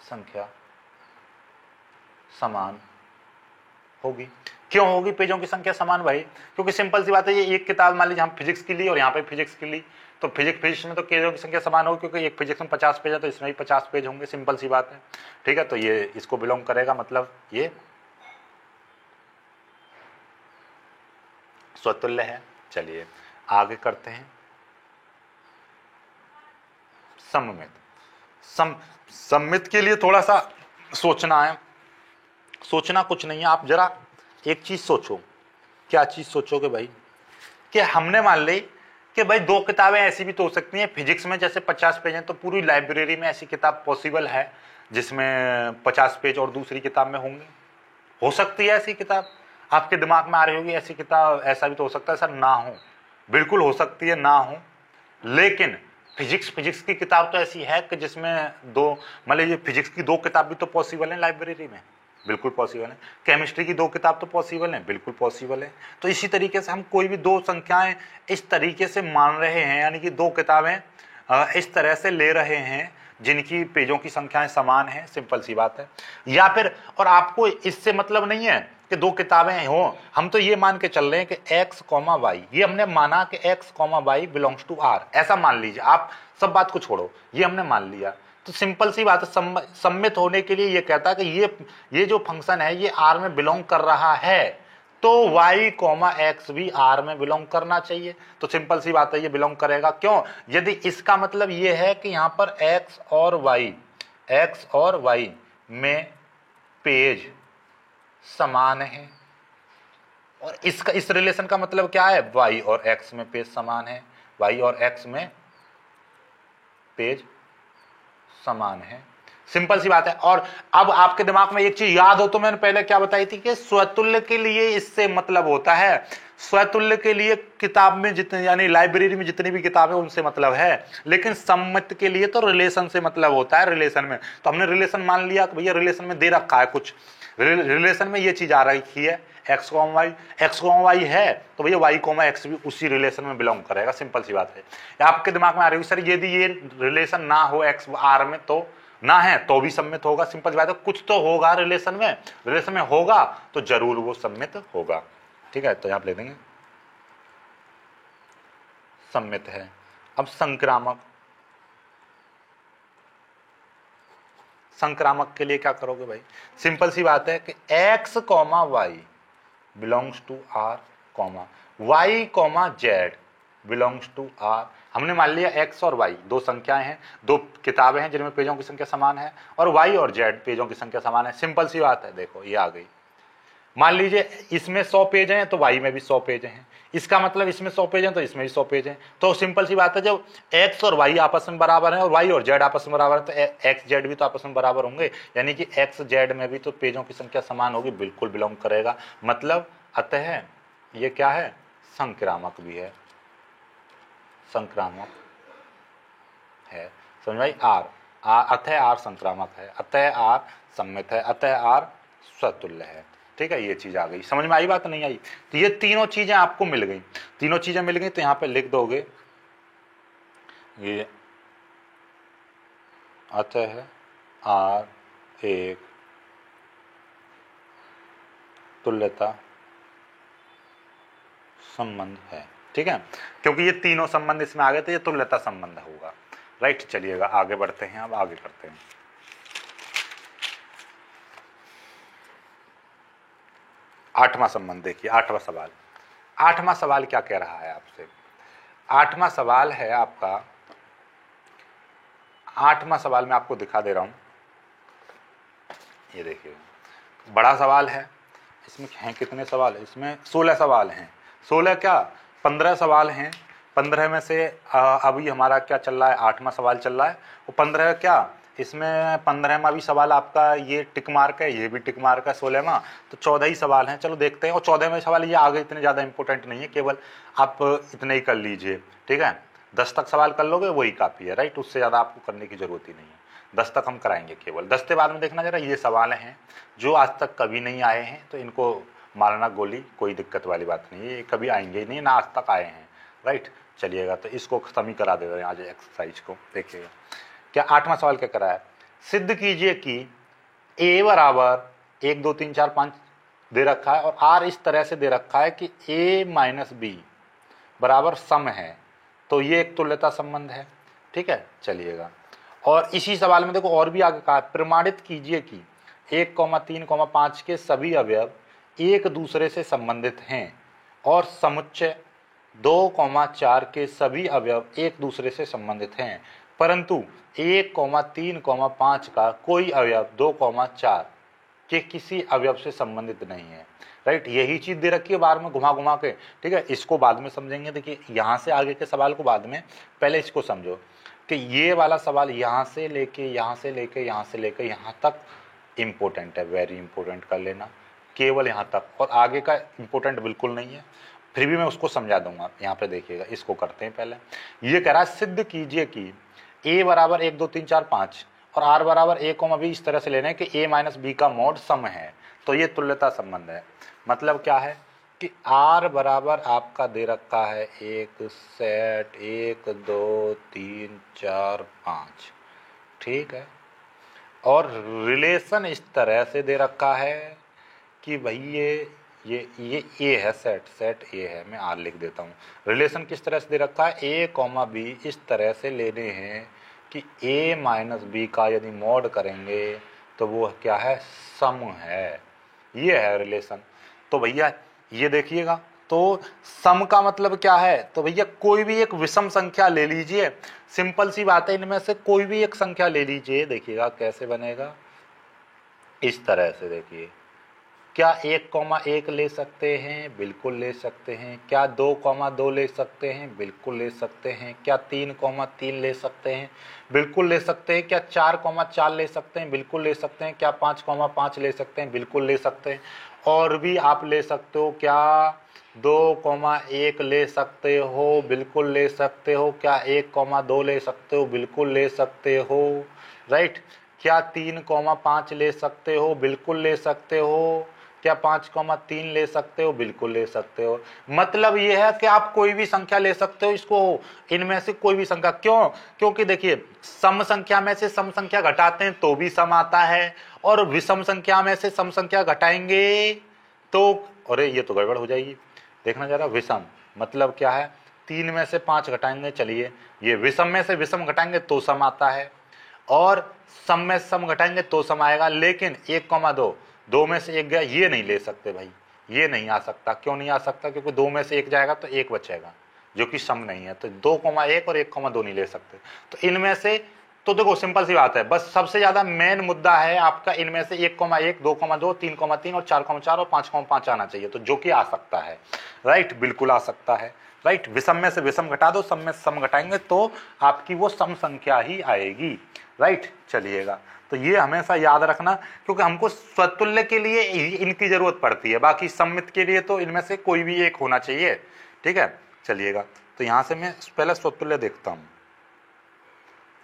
B: संख्या समान होगी। क्यों होगी पेजों की संख्या समान भाई? क्योंकि सिंपल सी बात है, ये एक किताब मान लीजिए हम फिजिक्स की ली और यहाँ पे फिजिक्स की ली, तो फिजिक्स में तो पेजों की संख्या समान होगी, क्योंकि एक फिजिक्स में 50 पेज है तो इसमें भी 50 पेज होंगे, सिंपल सी बात है। ठीक है, तो ये इसको बिलोंग करेगा, मतलब ये स्वतुल्य है। चलिए आगे करते हैं सममित। सममित के लिए थोड़ा सा सोचना है, सोचना कुछ नहीं है, आप जरा एक चीज सोचो। क्या चीज सोचोगे भाई? कि हमने मान ली कि भाई दो किताबें ऐसी भी तो हो सकती हैं, फिजिक्स में जैसे 50 पेज हैं तो पूरी लाइब्रेरी में ऐसी किताब पॉसिबल है जिसमें 50 पेज और दूसरी किताब में होंगे। हो सकती है ऐसी किताब, आपके दिमाग में आ रही होगी ऐसी किताब, ऐसा भी तो हो सकता है सर ना हो, बिल्कुल हो सकती है ना हो, लेकिन फिजिक्स की किताब तो ऐसी है कि जिसमें दो, मान लीजिए फिजिक्स की दो किताब भी तो पॉसिबल है लाइब्रेरी में, बिल्कुल पॉसिबल है। केमिस्ट्री की दो किताब तो पॉसिबल है, बिल्कुल पॉसिबल है। तो इसी तरीके से हम कोई भी दो संख्याएं इस तरीके से मान रहे हैं, यानी कि दो किताबें इस तरह से ले रहे हैं जिनकी पेजों की संख्याएं समान है, सिंपल सी बात है। या फिर, और आपको इससे मतलब नहीं है कि दो किताबें हो, हम तो ये मान के चल रहे हैं कि x, y, ये हमने माना कि x, y belongs to r, ऐसा मान लीजिए, आप सब बात को छोड़ो, ये हमने मान लिया। तो सिंपल सी बात है, सम्मित होने के लिए ये कहता है कि ये जो फंक्शन है ये r में बिलोंग कर रहा है, तो y, x भी r में बिलोंग करना चाहिए। तो सिंपल सी बात है, ये बिलोंग करेगा। क्यों? यदि इसका मतलब ये है कि यहां पर x और y में पेज समान है, और इसका इस रिलेशन का मतलब क्या है? y और x में पेज समान है, y और x में पेज समान है, सिंपल सी बात है। और अब आपके दिमाग में एक चीज याद हो तो मैंने पहले क्या बताई थी कि स्वतुल्य के लिए इससे मतलब होता है, स्वतुल्य के लिए किताब में जितने, यानी लाइब्रेरी में जितनी भी किताबें उनसे मतलब है, लेकिन सम्मित के लिए तो रिलेशन से मतलब होता है। रिलेशन में तो हमने रिलेशन मान लिया कि भैया रिलेशन में दे रखा है कुछ, रिलेशन में ये चीज आ रही है x, y है, तो भैया y, x भी उसी रिलेशन में बिलोंग करेगा, सिंपल सी बात है। आपके दिमाग में आ रही है सर यदि ये रिलेशन ना हो x r में तो ना है तो भी सम्मित होगा, सिंपल सी बात है, कुछ तो होगा रिलेशन में होगा तो जरूर वो सम्मित होगा। ठीक है, तो यहां पे ले देंगे सम्मित है। अब संक्रामक के लिए क्या करोगे भाई? सिंपल सी बात है कि x, y belongs to r, y, z belongs to r। हमने मान लिया x और y दो संख्याएं हैं, दो किताबें हैं जिनमें पेजों की संख्या समान है, और y और z पेजों की संख्या समान है, सिंपल सी बात है। देखो ये आ गई, मान लीजिए इसमें 100 पेज हैं तो y में भी 100 पेज हैं, इसका मतलब इसमें 100 पेज हैं तो इसमें भी 100 पेज हैं। तो सिंपल सी बात है, जब x और y आपस में बराबर हैं और y और z आपस में बराबर है तो x, z भी तो आपस में बराबर होंगे, यानी कि x, z में भी तो पेजों की संख्या समान होगी, बिल्कुल बिलोंग करेगा। मतलब अतः ये क्या है? संक्रामक भी है, संक्रामक है, समझ भाई? अतः r संक्रामक है, अतः r सम्मित है, अतः r स्वतुल्य है। ठीक है, ये चीज आ गई, समझ में आई बात? नहीं आई? तो ये तीनों चीजें आपको मिल गई, तीनों चीजें मिल गई, तो यहां पे लिख दोगे ये अतः r एक तुल्यता संबंध है। ठीक है, क्योंकि ये तीनों संबंध इसमें आ गए तो ये तुल्यता संबंध होगा। राइट, चलिएगा आगे बढ़ते हैं, अब आगे करते हैं। आठवां संबंध देखिए, आठवां सवाल क्या कह रहा है आपसे? आठवां सवाल है आपका, आठवां सवाल मैं आपको दिखा दे रहा हूं, ये देखिए बड़ा सवाल है, इसमें हैं कितने सवाल है? इसमें 16 सवाल हैं। 16 क्या, 15 सवाल हैं। 15 में से अभी हमारा क्या चल रहा है? 8वां सवाल चल रहा है। वो 15 क्या, इसमें 15वां भी सवाल आपका ये टिक मार्क है, ये भी टिक मार्क है 16वां, तो 14 ही सवाल हैं। चलो देखते हैं। और 14वें सवाल ये आगे इतने ज़्यादा इंपॉर्टेंट नहीं है, केवल आप इतने ही कर लीजिए। ठीक है, 10 तक सवाल कर लोगे वही काफ़ी है। राइट, उससे ज़्यादा आपको करने की जरूरत ही नहीं है। 10 तक हम कराएंगे केवल। 10 के बाद में देखना जरा, ये सवाल हैं जो आज तक कभी नहीं आए हैं, तो इनको मारना गोली, कोई दिक्कत वाली बात नहीं है, ये कभी आएंगे ही नहीं, ना आज तक आए हैं, राइट। चलिएगा, तो इसको खत्म ही करा देते हैं आज एक्सरसाइज को। देखिएगा क्या 8वां सवाल क्या करा है, सिद्ध कीजिए कि a बराबर 1 2 3 4 5 दे रखा है और r इस तरह से दे रखा है कि a माइनस बी बराबर सम है, तो ये एक तुल्यता संबंध है, ठीक है। चलिएगा, और इसी सवाल में देखो और भी आगे कहा, प्रमाणित कीजिए कि 1, 3, 5 के सभी अवयव एक दूसरे से संबंधित हैं और समुच्चय 2, 4 के सभी अवयव एक दूसरे से संबंधित हैं, परंतु 1, 3, 5 का कोई अवयव 2, 4 के किसी अवयव से संबंधित नहीं है, राइट। यही चीज दे रखी है बार में घुमा घुमा के, ठीक है। इसको बाद में समझेंगे। देखिए यहाँ से आगे के सवाल को बाद में, पहले इसको समझो कि ये वाला सवाल यहाँ से लेके यहाँ से लेके यहाँ से लेके यहाँ तक इम्पोर्टेंट है, वेरी इंपॉर्टेंट कर लेना, केवल यहाँ तक, और आगे का इम्पोर्टेंट बिल्कुल नहीं है, फिर भी मैं उसको समझा दूंगा। यहाँ पे देखिएगा, इसको करते हैं पहले। ये कह रहा है सिद्ध कीजिए कि a बराबर 1 2 3 4 5 और r बराबर a, b इस तरह से लेना है कि a माइनस बी का मॉड सम है, तो ये तुल्यता संबंध है। मतलब क्या है कि r बराबर आपका दे रखा है एक सेट 1 2 3 4 5, ठीक है, और रिलेशन इस तरह से दे रखा है कि भाई ये ए है, सेट ए है, मैं आर लिख देता हूँ। रिलेशन किस तरह से दे रखा है, ए कॉमा बी इस तरह से लेने हैं कि ए माइनस बी का यदि मॉड करेंगे तो वो क्या है, सम है, ये है रिलेशन। तो भैया ये देखिएगा, तो सम का मतलब क्या है, तो भैया कोई भी एक विषम संख्या ले लीजिए, सिंपल सी बात है, इनमें से कोई भी एक संख्या ले लीजिए। देखिएगा कैसे बनेगा, इस तरह से। देखिए क्या 1, 1 ले सकते हैं, बिल्कुल ले सकते हैं। क्या 2, 2 ले सकते हैं, बिल्कुल ले सकते हैं। क्या 3, 3 ले सकते हैं, बिल्कुल ले सकते हैं। क्या 4, 4 ले सकते हैं, बिल्कुल ले सकते हैं। क्या 5, 5 ले सकते हैं, बिल्कुल ले सकते हैं। और भी आप ले सकते हो, क्या 2, 1 ले सकते हो, बिल्कुल ले सकते हो। क्या 1, 2 ले सकते हो, बिल्कुल ले सकते हो, राइट। क्या 3, 5 ले सकते हो, बिल्कुल ले सकते हो। क्या 5, 3 ले सकते हो, बिल्कुल ले सकते हो। मतलब ये है कि आप कोई भी संख्या ले सकते हो, इसको इनमें से कोई भी संख्या। क्यों? क्योंकि देखिए सम संख्या में से सम संख्या घटाते हैं तो भी सम आता है, और विषम संख्या में से सम संख्या घटाएंगे तो, अरे ये तो गड़बड़ हो जाएगी। देखना जरा, विषम मतलब क्या है, 3 में से 5 घटाएंगे, चलिए ये विषम में से विषम घटाएंगे तो सम आता है, और सम में सम घटाएंगे तो सम आएगा। लेकिन 1, 2 में से 1 गया, ये नहीं ले सकते भाई, ये नहीं आ सकता। क्यों नहीं आ सकता? क्योंकि 2 में से 1 जाएगा तो 1 बचेगा जो कि सम नहीं है। तो 2, 1 और 1, 2 नहीं ले सकते। तो इनमें से, तो देखो सिंपल सी बात है, बस सबसे ज्यादा मेन मुद्दा है आपका इनमें से 1, 2, 3, 3 और 4, और 5, आना चाहिए, तो जो कि आ सकता है, राइट, बिल्कुल आ सकता है, राइट। विषम में से विषम घटा दो, सम में सम घटाएंगे तो आपकी वो सम संख्या ही आएगी, राइट। चलिएगा, तो ये हमेशा याद रखना, क्योंकि हमको स्वतुल्य के लिए इनकी जरूरत पड़ती है, बाकी सम्मित के लिए तो इनमें से कोई भी एक होना चाहिए, ठीक है। चलिएगा, तो यहां से मैं पहले स्वतुल्य देखता हूं,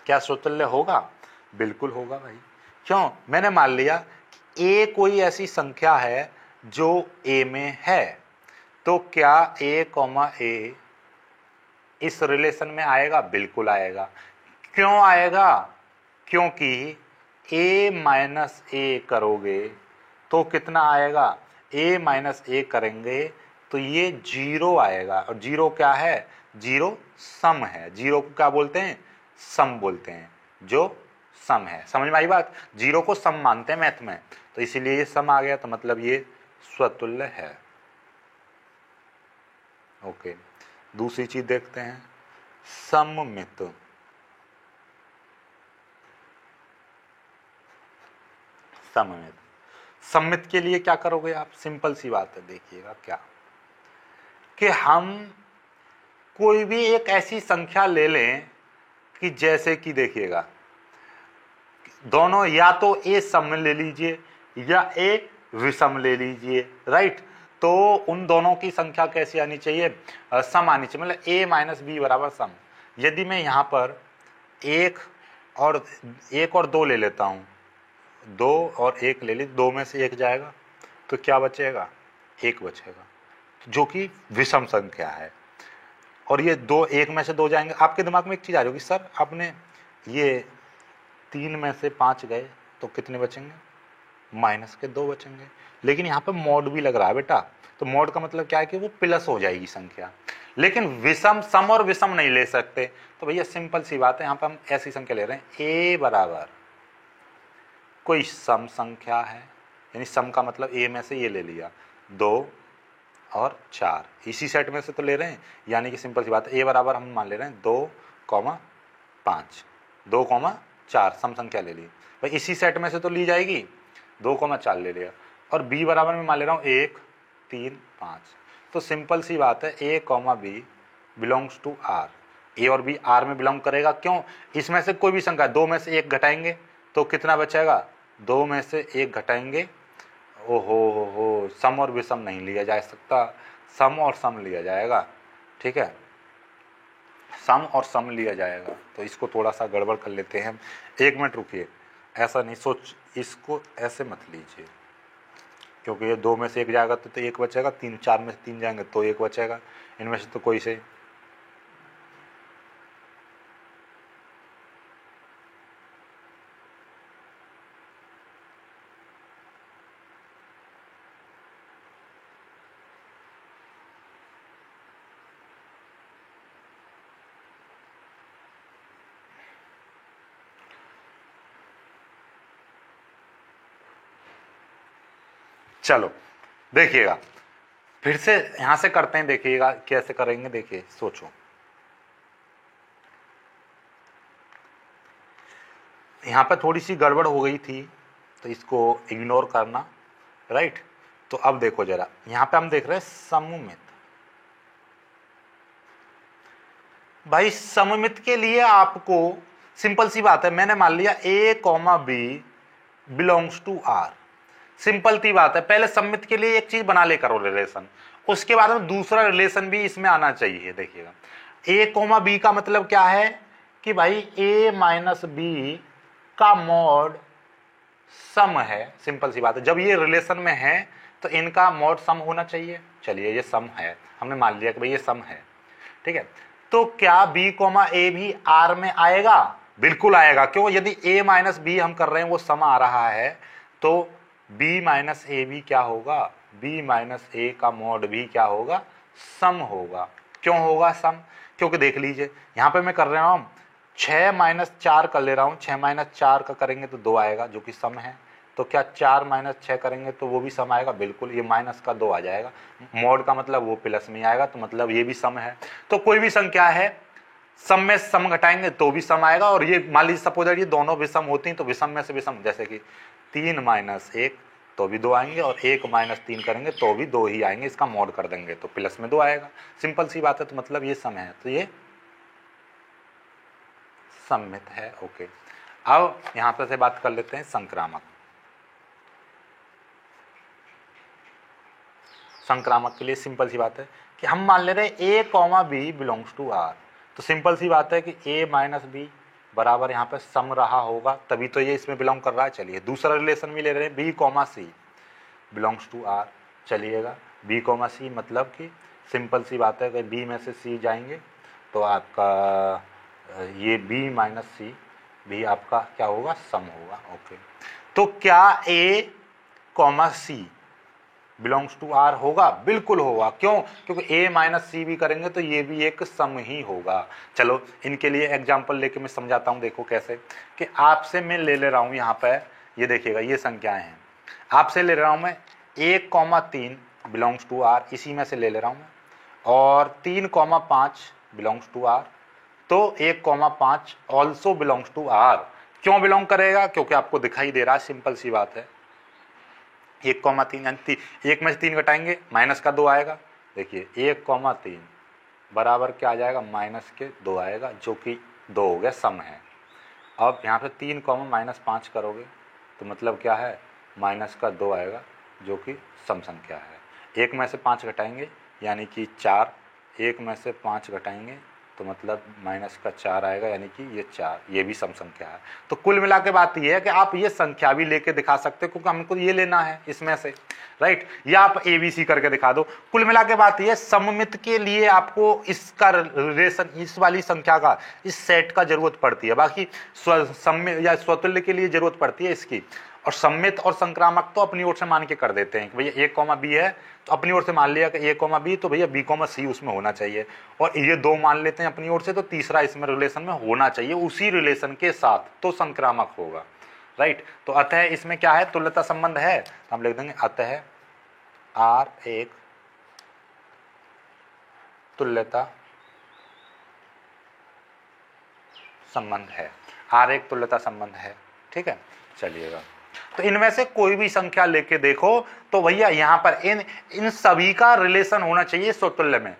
B: क्या स्वतुल्य होगा? बिल्कुल होगा भाई। क्यों? मैंने मान लिया ए कोई ऐसी संख्या है जो ए में है, तो क्या a, इस रिलेशन में आएगा? बिल्कुल आएगा। क्यों आएगा? क्योंकि a माइनस ए करोगे तो कितना आएगा? a माइनस ए करेंगे तो ये 0 आएगा, और 0 क्या है? 0 सम है। 0 को क्या बोलते हैं? सम बोलते हैं, जो सम है। समझ में आई बात? 0 को सम मानते हैं मैथ में, तो इसीलिए ये सम आ गया, तो मतलब ये स्वतुल्य है। ओके, दूसरी चीज देखते हैं, सममित। सममित, सममित के लिए क्या करोगे आप? सिंपल सी बात है, देखिएगा क्या, कि हम कोई भी एक ऐसी संख्या ले लें कि जैसे कि देखिएगा दोनों, या तो ए सम ले लीजिए या ए विषम ले लीजिए, राइट। तो उन दोनों की संख्या कैसी आनी चाहिए? सम आनी चाहिए, मतलब a माइनस बी बराबर सम। यदि मैं यहाँ पर 1 और 1 और 2 ले लेता हूँ, 2 और 1 ले ली, 2 में से 1 जाएगा तो क्या बचेगा, 1 बचेगा, जो कि विषम संख्या है। और ये 2, 1 में से 2 जाएंगे। आपके दिमाग में एक चीज़ आ रही होगी, सर आपने ये 3 में से 5 गए तो कितने बचेंगे, -2 बचेंगे। लेकिन यहाँ पे मॉड भी लग रहा है बेटा, तो मॉड का मतलब क्या है कि वो प्लस हो जाएगी संख्या। लेकिन विषम, सम और विषम नहीं ले सकते, तो भैया सिंपल सी बात है, यहाँ पे हम ऐसी संख्या ले रहे हैं, a बराबर कोई सम संख्या है, यानी सम का मतलब a में से ये ले लिया 2 और 4, इसी सेट में से तो ले रहे हैं, यानी कि सिंपल सी बात है, a बराबर हम मान ले रहे हैं 2,5, 2,4 सम संख्या ले ली भाई, इसी सेट में से तो ली जाएगी, 2,4 ले लिया। और b बराबर में मान ले रहा हूँ 1, 3, 5। तो सिंपल सी बात है, a, b belongs to r, a और b r में बिलोंग करेगा। क्यों, इसमें से कोई भी संख्या 2 में से 1 घटाएंगे तो कितना बचेगा, 2 में से 1 घटाएंगे, ओहो, सम और विषम नहीं लिया जा सकता, सम और सम लिया जाएगा, ठीक है, सम और सम लिया जाएगा। तो इसको थोड़ा सा गड़बड़ कर लेते हैं, 1 मिनट रुकिए, ऐसा नहीं सोच, इसको ऐसे मत लीजिए, क्योंकि ये 2 में से 1 जाएगा तो 1 बचेगा, 3, 4 में से 3 जाएंगे तो 1 बचेगा, इनमें से तो कोई से चलो देखिएगा, फिर से यहां से करते हैं, देखिएगा कैसे करेंगे, देखिए सोचो, यहां पे थोड़ी सी गड़बड़ हो गई थी तो इसको इग्नोर करना, राइट। तो अब देखो जरा, यहां पे हम देख रहे हैं सममित, भाई सममित के लिए आपको सिंपल सी बात है, मैंने मान लिया a, b belongs to r, simple सी बात है, पहले सममित के लिए एक चीज बना ले करो रिलेशन, उसके बाद में दूसरा रिलेशन भी इसमें आना चाहिए। देखिएगा a, b का मतलब क्या है कि भाई a माइनस b का मॉड सम है, सिंपल सी बात है, जब ये रिलेशन में है तो इनका मॉड सम होना चाहिए। चलिए ये सम है, हमने मान लिया कि भाई ये सम है, ठीक है। तो क्या b, a भी r में आएगा, बिल्कुल आएगा। क्यों, यदि a माइनस बी हम कर रहे हैं वो सम आ रहा है, तो b माइनस ए भी क्या होगा, b माइनस ए का मॉड भी क्या होगा, सम होगा। क्यों होगा सम, क्योंकि देख लीजिए यहाँ पे मैं कर रहा हूँ 6 माइनस 4 कर ले रहा हूँ, 6 माइनस 4 का करेंगे तो 2 आएगा जो कि सम है, तो क्या 4 माइनस 6 करेंगे तो वो भी सम आएगा, बिल्कुल, ये माइनस का 2 आ जाएगा, मॉड का मतलब वो प्लस में आएगा, तो मतलब ये भी सम है। तो कोई भी संख्या है सम में सम घटाएंगे तो भी सम आएगा, और ये मान लीजिए सपोज ये दोनों विषम होती हैं तो विषम में से विषम, जैसे कि 3 माइनस 1 तो भी 2 आएंगे, और 1 माइनस 3 करेंगे तो भी 2 ही आएंगे, इसका मॉड कर देंगे तो प्लस में 2 आएगा, सिंपल सी बात है। तो मतलब ये सम है, तो ये सममित है, ओके। अब यहां पर से बात कर लेते हैं संक्रामक। संक्रामक के लिए सिंपल सी बात है कि हम मान ले रहे हैं a, b belongs to r, तो सिंपल सी बात है कि a माइनस बी बराबर यहाँ पे सम रहा होगा, तभी तो ये इसमें बिलोंग कर रहा है। चलिए दूसरा रिलेशन भी ले रहे हैं, b, c belongs to r। चलिएगा b, c मतलब कि सिंपल सी बात है कि b में से c जाएंगे तो आपका ये b माइनस सी भी आपका क्या होगा, सम होगा, ओके। तो क्या a, c belongs to r होगा, बिल्कुल होगा। क्यों, क्योंकि a माइनस सी भी करेंगे तो ये भी एक सम ही होगा। चलो इनके लिए एग्जांपल लेके मैं समझाता हूं, देखो कैसे, कि आपसे मैं ले रहा हूं यहाँ पे, ये देखिएगा ये संख्याएं हैं, आपसे ले रहा हूं मैं 1,3 बिलोंग्स टू r, इसी में से ले रहा हूं मैं, और 3,5 बिलोंग्स टू r, तो 1,5 ऑल्सो बिलोंग्स टू r। क्यों बिलोंग करेगा, क्योंकि आपको दिखाई दे रहा है, सिंपल सी बात है, 1,3 यानी 1 में से 3 घटाएंगे माइनस का 2 आएगा। देखिए 1,3 बराबर क्या आ जाएगा, माइनस के 2 आएगा, जो कि 2 हो गया, सम है। अब यहाँ पे 3 माइनस 5 करोगे तो मतलब क्या है, माइनस का 2 आएगा, जो कि सम संख्या है। 1 में से 5 घटाएंगे यानी कि 4, 1 में से 5 घटाएंगे तो मतलब माइनस का 4 आएगा, यानी कि ये 4, ये भी सम संख्या है। तो कुल मिला के बात ये है कि आप ये संख्या भी लेके दिखा सकते हो, क्योंकि हमको ये लेना है इसमें से, राइट। या आप ABC करके दिखा दो। कुल मिला के बात ये, सममित के लिए आपको इसका रिलेशन, इस वाली संख्या का, इस सेट का जरूरत पड़ती है। बाकी सम्मित या स्वतुल्य के लिए जरूरत पड़ती है इसकी। और सम्मित और संक्रामक तो अपनी ओर से मान के कर देते हैं कि भैया A, B है, तो अपनी ओर से मान लिया कि A, B, तो भैया B, C उसमें होना चाहिए। और ये 2 मान लेते हैं अपनी ओर से, तो तीसरा इसमें रिलेशन में होना चाहिए उसी रिलेशन के साथ, तो संक्रामक होगा, राइट। तो अतः इसमें क्या है, तुल्यता संबंध है, तो हम लिख देंगे अतः R एक तुल्यता संबंध है, R एक तुल्यता संबंध है, ठीक है। चलिएगा, तो इनमें से कोई भी संख्या लेके देखो तो भैया यहां पर इन सभी का रिलेशन होना चाहिए स्वतुल्य में।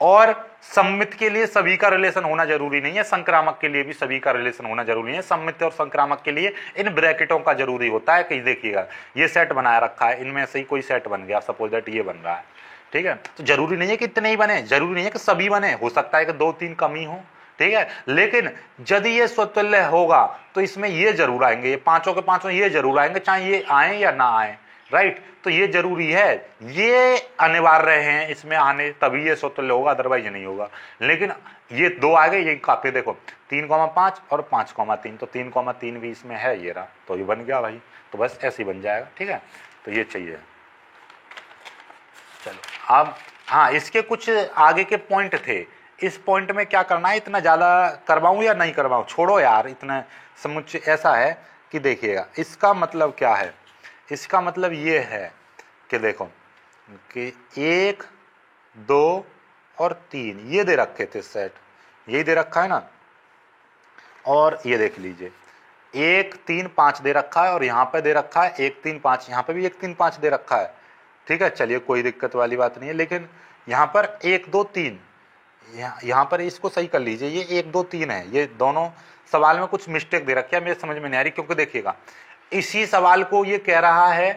B: और सम्मित के लिए सभी का रिलेशन होना जरूरी नहीं है, संक्रामक के लिए भी सभी का रिलेशन होना जरूरी है। सम्मित और संक्रामक के लिए इन ब्रैकेटों का जरूरी होता है कि देखिएगा ये सेट बनाया रखा है, इनमें से ही कोई सेट बन गया, सपोज दैट ये बन रहा है, ठीक है। तो जरूरी नहीं है कि इतने ही बने, जरूरी नहीं है कि सभी बने, हो सकता है कि 2-3 कमी हो, ठीक है। लेकिन यदि ये स्वतुल्य होगा तो इसमें ये जरूर आएंगे, ये पांचों के पांचों ये जरूर आएंगे, चाहे ये आए या ना आए, राइट। तो ये जरूरी है, ये अनिवार्य हैं इसमें आने, तभी ये स्वतुल्य होगा, अदरवाइज नहीं होगा। लेकिन ये 2 आ गए, ये काफी, देखो 3,5 और 5,3, तो 3,3 भी इसमें है, ये रहा, तो ये बन गया भाई। तो बस ऐसे ही बन जाएगा, ठीक है। तो ये चाहिए। चलो अब हाँ, इसके कुछ आगे के पॉइंट थे, इस पॉइंट में क्या करना है, इतना ज्यादा करवाऊं या नहीं करवाऊं, छोड़ो यार, इतना समुच्चय ऐसा है कि देखिएगा इसका मतलब क्या है। इसका मतलब ये है कि देखो कि 1, 2 और 3 ये दे रखे थे सेट, यही दे रखा है ना। और ये देख लीजिए 1, 3, 5 दे रखा है, और यहाँ पे दे रखा है 1, 3, 5, यहाँ पे भी 1, 3, 5 दे रखा है, ठीक है। चलिए कोई दिक्कत वाली बात नहीं है। लेकिन यहाँ पर 1, 2, 3, यहाँ पर इसको सही कर लीजिए, ये 1, 2, 3 है। ये दोनों सवाल में कुछ मिस्टेक दे रखी है, मेरे समझ में नहीं आ रही, क्योंकि देखिएगा इसी सवाल को ये कह रहा है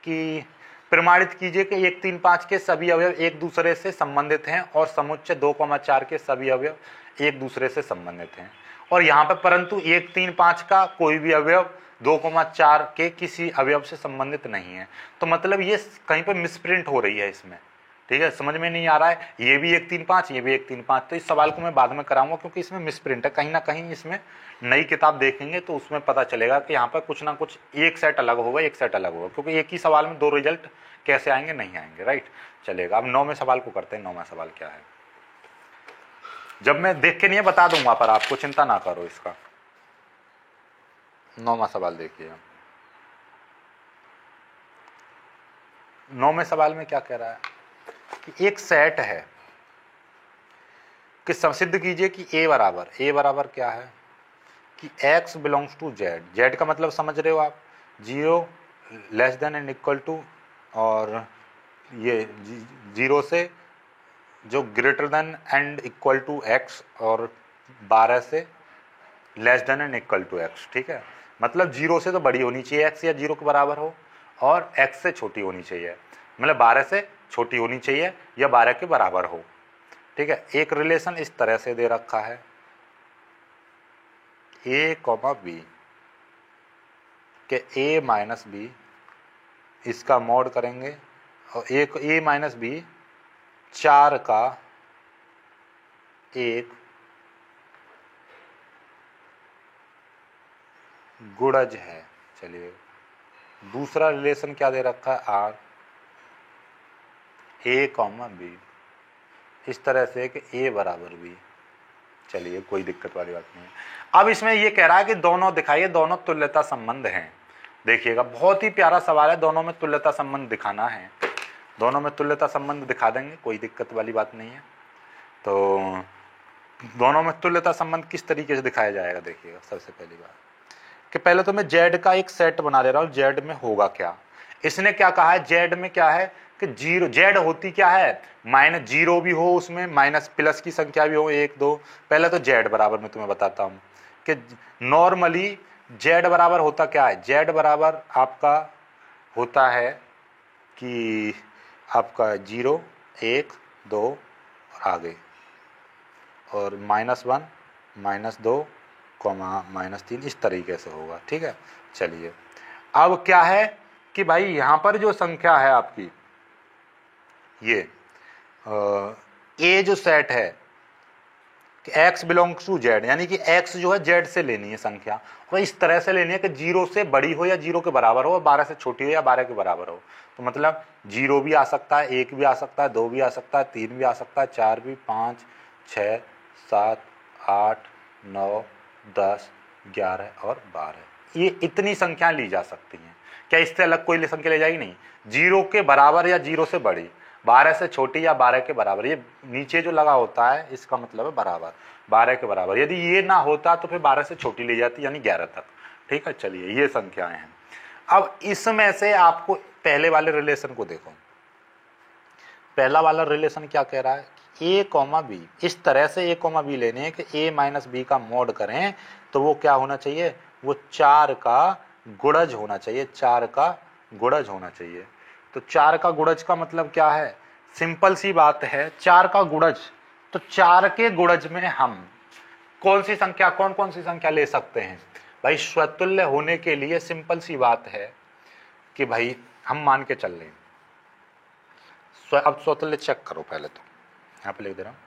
B: कि प्रमाणित कीजिए कि 1, 3, 5 के सभी अवयव एक दूसरे से संबंधित हैं और समुच्चय 2,4 के सभी अवयव एक दूसरे से संबंधित हैं। और यहाँ पर परंतु 1, 3, 5 का कोई भी अवयव 2,4 के किसी अवयव से संबंधित नहीं है। तो मतलब ये कहीं पर मिसप्रिंट हो रही है इसमें, ठीक है, समझ में नहीं आ रहा है। ये भी 1, 3, 5, ये भी 1, 3, 5, तो इस सवाल को मैं बाद में कराऊंगा, क्योंकि इसमें मिसप्रिंट है। कहीं ना कहीं इसमें नई किताब देखेंगे तो उसमें पता चलेगा कि यहाँ पर कुछ ना कुछ एक सेट अलग होगा, एक सेट अलग होगा, क्योंकि एक ही सवाल में 2 रिजल्ट कैसे आएंगे, नहीं आएंगे, राइट। चलेगा, अब 9वें सवाल को करते हैं। 9वां सवाल क्या है, जब मैं देख के नहीं बता दूंगा, पर आपको चिंता ना करो इसका। 9वां सवाल देखिए। 9वें सवाल में क्या कह रहा है कि एक सेट है कि सिद्ध कीजिए कि ए बराबर क्या है कि x belongs to Z. Z का मतलब समझ रहे हो आप, 0 less than and equal to, और ये 0 से जो greater than and equal to x, और 12 से less than and equal to x, ठीक है। मतलब 0 से तो बड़ी होनी चाहिए x, या 0 के बराबर हो, और x से छोटी होनी चाहिए, मतलब 12 से छोटी होनी चाहिए या 12 के बराबर हो, ठीक है। एक रिलेशन इस तरह से दे रखा है, a, b के a माइनस b, इसका मॉड करेंगे, और एक a माइनस b 4 का 1 गुणज है। चलिए दूसरा रिलेशन क्या दे रखा है, r, a, b, इस तरह से कि a बराबर b। चलिए कोई दिक्कत वाली बात नहीं है। अब इसमें ये कह रहा है कि दोनों दिखाइए, दोनों तुल्यता संबंध हैं। देखिएगा बहुत ही प्यारा सवाल है, दोनों में तुल्यता संबंध दिखाना है, दोनों में तुल्यता संबंध दिखा देंगे, कोई दिक्कत वाली बात नहीं है। तो दोनों में तुल्यता संबंध किस तरीके से दिखाया जाएगा, देखिएगा सबसे पहली बात कि पहले तो मैं जेड का एक सेट बना ले रहा हूं, जेड में होगा क्या। इसने क्या कहा है, जेड में क्या है कि 0, जेड होती क्या है, -0 भी हो, उसमें माइनस प्लस की संख्या भी हो, 1, 2। पहले तो जेड बराबर मैं तुम्हें बताता हूं कि नॉर्मली जेड बराबर होता क्या है, जेड बराबर आपका होता है कि आपका 0, 1, 2 और आगे, और -1 -2 -3 इस तरीके से होगा। ठीक है, चलिए अब क्या है कि भाई यहाँ पर जो संख्या है आपकी ये ए जो सेट है कि x बिलोंग्स टू z, यानी कि x जो है z से लेनी है संख्या, और इस तरह से लेनी है कि 0 से बड़ी हो या 0 के बराबर हो, और 12 से छोटी हो या 12 के बराबर हो। तो मतलब 0 भी आ सकता है, 1 भी आ सकता है, 2 भी आ सकता है, 3 भी आ सकता है, 4 भी, 5, 6, 7, 8, 9, 10, 11 और 12, ये इतनी संख्या ली जा सकती हैं। क्या इससे अलग कोई संख्या ले जाएगी? नहीं। 0 के बराबर या 0 से बड़ी, 12 से छोटी या 12 के बराबर, ये नीचे जो लगा होता है इसका मतलब है बराबर, 12 के बराबर। यदि ये ना होता तो फिर 12 से छोटी ली जाती, यानी 11 तक। ठीक है, चलिए ये संख्याएं हैं। अब इसमें से आपको पहले वाले रिलेशन को देखो। पहला वाला रिलेशन क्या कह रहा है? a, b, इस तरह से a, b लेने हैं कि a माइनस b का मॉड करें तो वो क्या होना चाहिए? वो 4 का गुणज होना चाहिए, 4 का गुणज होना चाहिए। तो 4 का गुणज का मतलब क्या है? सिंपल सी बात है, 4 का गुणज, तो 4 के गुणज में हम कौन सी संख्या ले सकते हैं? भाई स्वतुल्य होने के लिए सिंपल सी बात है कि भाई हम मान के चल रहे हैं, अब स्वतुल्य चेक करो पहले, तो यहां पे लिख दे रहा हूं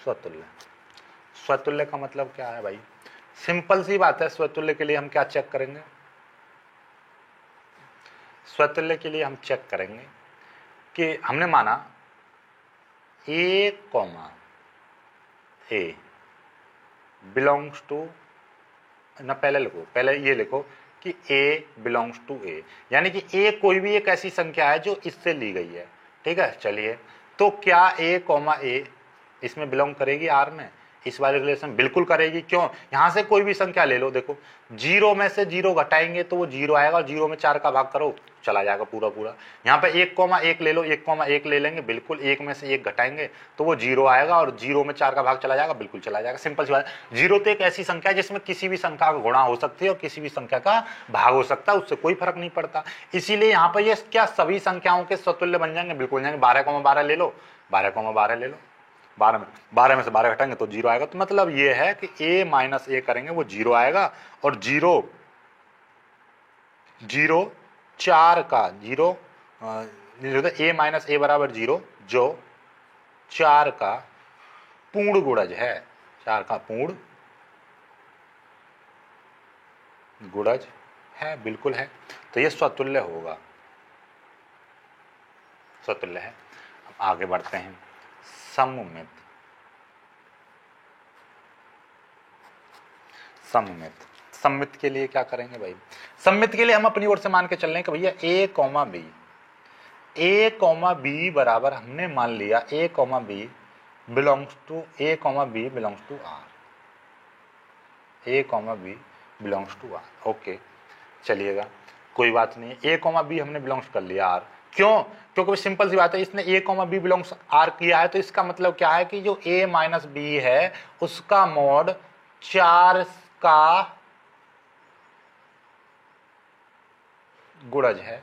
B: स्वतुल्य। स्वतुल्य का मतलब क्या है भाई? सिंपल सी बात है, स्वतुल्य के लिए हम क्या चेक करेंगे? स्वतुल्य के लिए हम चेक करेंगे कि हमने माना a, a बिलोंग्स टू, ना पहले ये लिखो कि a बिलोंग्स टू a, यानी कि a कोई भी एक ऐसी संख्या है जो इससे ली गई है। ठीक है, चलिए तो क्या a, a इसमें बिलोंग करेगी R में? इस वाले रिलेशन बिल्कुल करेगी। क्यों? यहां से कोई भी संख्या ले लो, देखो 0 में से 0 घटाएंगे तो वो 0 आएगा, और 0 में 4 का भाग करो चला जाएगा पूरा। यहाँ पे 1, ले लो, 1, ले लेंगे, बिल्कुल 1 में से 1 घटाएंगे तो वो 0 आएगा, और 0 में 4 का भाग चला जाएगा, बिल्कुल चला जाएगा। सिंपल सी बात है। 0 तो एक ऐसी संख्या है जिसमें किसी भी संख्या का गुणा हो सकती है और किसी भी संख्या का भाग हो सकता है, उससे कोई फर्क नहीं पड़ता। इसीलिए यहाँ पर ये क्या सभी संख्याओं के स्वतुल्य बन जाएंगे? बिल्कुल जाएंगे। 12, ले लो, 12 ले लो, 12 में से 12 घटाएंगे तो 0 आएगा। तो मतलब ये है कि a माइनस a करेंगे वो 0 आएगा, और 0 4 का 0 a माइनस a बराबर 0, जो 4 का पूर्ण गुणज है, 4 का पूर्ण गुणज है, बिल्कुल है। तो ये स्वतुल्य होगा, स्वतुल्य है। अब आगे बढ़ते हैं। सममित, सममित के लिए क्या करेंगे भाई? सममित के लिए हम अपनी ओर से मान के चल रहे हैं कि भैया a, b बराबर, हमने मान लिया a, b belongs to r, a, b belongs to r। Okay, चलिएगा कोई बात नहीं, a, b हमने बिलोंग्स कर लिया r। क्यों? क्योंकि सिंपल सी बात है, इसने a, b बिलोंग्स r किया है, तो इसका मतलब क्या है कि जो a माइनस b है उसका मॉड 4 का गुणज है,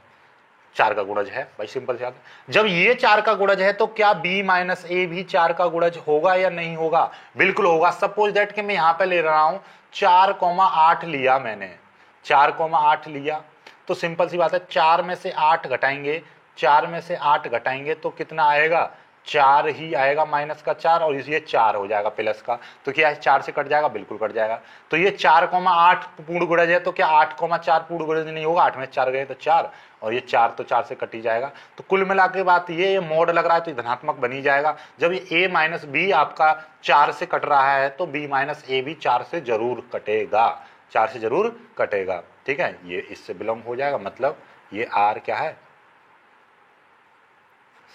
B: 4 का गुणज है भाई। सिंपल सी बात है। जब ये 4 का गुणज है तो क्या b माइनस a भी 4 का गुणज होगा या नहीं होगा? बिल्कुल होगा। सपोज दैट कि मैं यहां पे ले रहा हूं 4,8 लिया मैंने, 4,8 लिया, तो सिंपल सी बात है 4 में से 8 घटाएंगे, 4 में से 8 घटाएंगे तो कितना आएगा? 4 ही आएगा, माइनस का 4, और ये 4 हो जाएगा प्लस का। तो क्या है, 4 से कट जाएगा? बिल्कुल कट जाएगा। तो ये 4,8 पूर्ण गुणज है, तो क्या 8,4 पूर्ण गुणज नहीं होगा? 8 में 4 गए तो 4, और ये 4 तो 4 से कट ही जाएगा। तो कुल मिला के बात ये मोड लग रहा है तो धनात्मक बनी जाएगा। जब ये a माइनस बी आपका 4 से कट रहा है तो b माइनस a भी 4 से जरूर कटेगा, 4 से जरूर कटेगा। ठीक है, ये इससे बिलोंग हो जाएगा, मतलब ये r क्या है?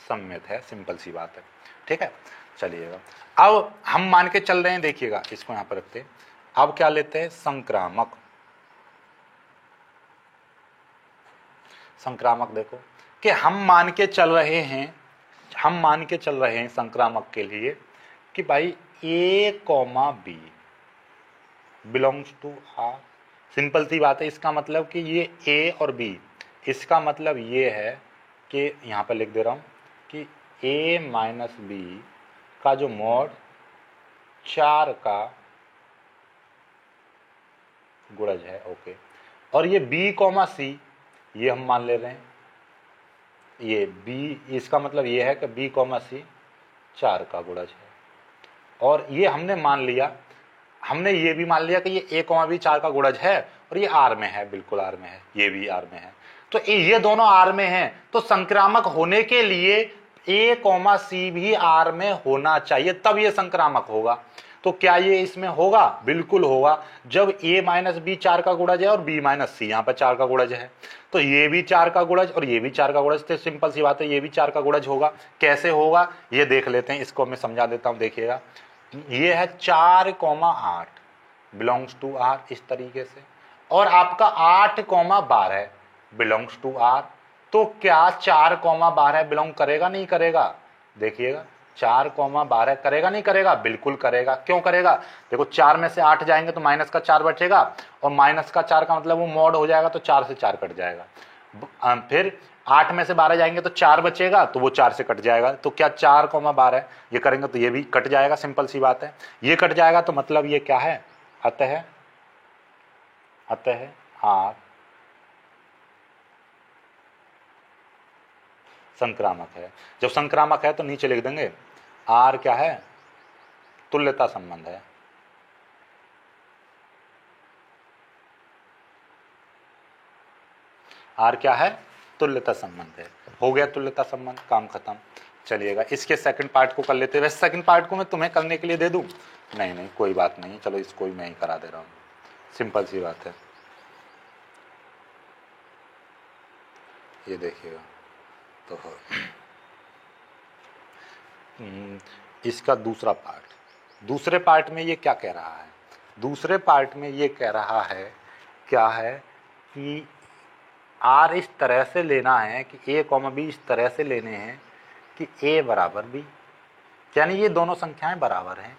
B: सममित है। सिंपल सी बात है। ठीक है, चलिएगा अब हम मान के चल रहे हैं, देखिएगा इसको यहां पर रखते हैं। अब क्या लेते हैं? संक्रामक। संक्रामक देखो कि हम मान के चल रहे हैं, संक्रामक के लिए कि भाई a, b belongs to r। Simple सी बात है, इसका मतलब कि ये a और b, इसका मतलब ये है कि यहां पर लिख दे रहा हूं कि a माइनस b का जो मॉड 4 का गुणज है। ओके, और ये b कॉमा सी ये हम मान ले रहे हैं, ये b, इसका मतलब ये है कि b कॉमा सी 4 का गुणज है। और ये हमने मान लिया, हमने ये भी मान लिया कि ये a कॉमा बी 4 का गुणज है और ये r में है, बिल्कुल r में है, ये भी r में है। तो ये दोनों r में हैं, तो संक्रामक होने के लिए a कॉमा सी भी r में होना चाहिए, तब ये संक्रामक होगा। तो क्या ये इसमें होगा? बिल्कुल होगा। जब a माइनस बी 4 का गुणज है और b माइनस सी यहाँ पर 4 का गुणज है, तो ये भी 4 का गुणज और ये भी 4 का गुणज, तो सिंपल सी बात है ये भी 4 का गुणज होगा। कैसे होगा ये देख लेते हैं, इसको मैं समझा देता हूं। देखिएगा, ये है 4,8 बिलोंग्स टू r इस तरीके से, और आपका 8,12 बिलोंग्स टू r। तो क्या 4,12 बिलोंग करेगा? नहीं करेगा। देखिएगा, 4,12 करेगा नहीं करेगा? बिल्कुल करेगा। क्यों करेगा? देखो, 4 में से 8 जाएंगे तो माइनस का 4 बचेगा, और माइनस का 4 का मतलब वो मॉड हो जाएगा, तो 4 से 4 कट जाएगा। फिर 8 में से 12 जाएंगे तो 4 बचेगा, तो वो 4 से कट जाएगा। तो क्या 4,12 ये करेंगे तो ये भी कट जाएगा, सिंपल सी बात है। ये कट जाएगा तो मतलब ये क्या है? अतः r संक्रामक है। जब संक्रामक है तो नीचे लिख देंगे r क्या है? तुल्यता संबंध है। r क्या है? तुल्यता संबंध है। हो गया तुल्यता संबंध, काम खत्म। चलिएगा, इसके सेकंड पार्ट को कर लेते हैं। वैसे सेकंड पार्ट को मैं तुम्हें करने के लिए दे दूं? नहीं, कोई बात नहीं, चलो इसको ही मैं ही करा दे रहा हूं, सिंपल सी बात है। ये देखिएगा, तो इसका दूसरा पार्ट, दूसरे पार्ट में ये क्या कह रहा है? दूसरे पार्ट में ये कह रहा है, क्या है कि r इस तरह से लेना है कि a कॉमा b इस तरह से लेने हैं कि a बराबर b, यानी ये दोनों संख्याएं बराबर हैं।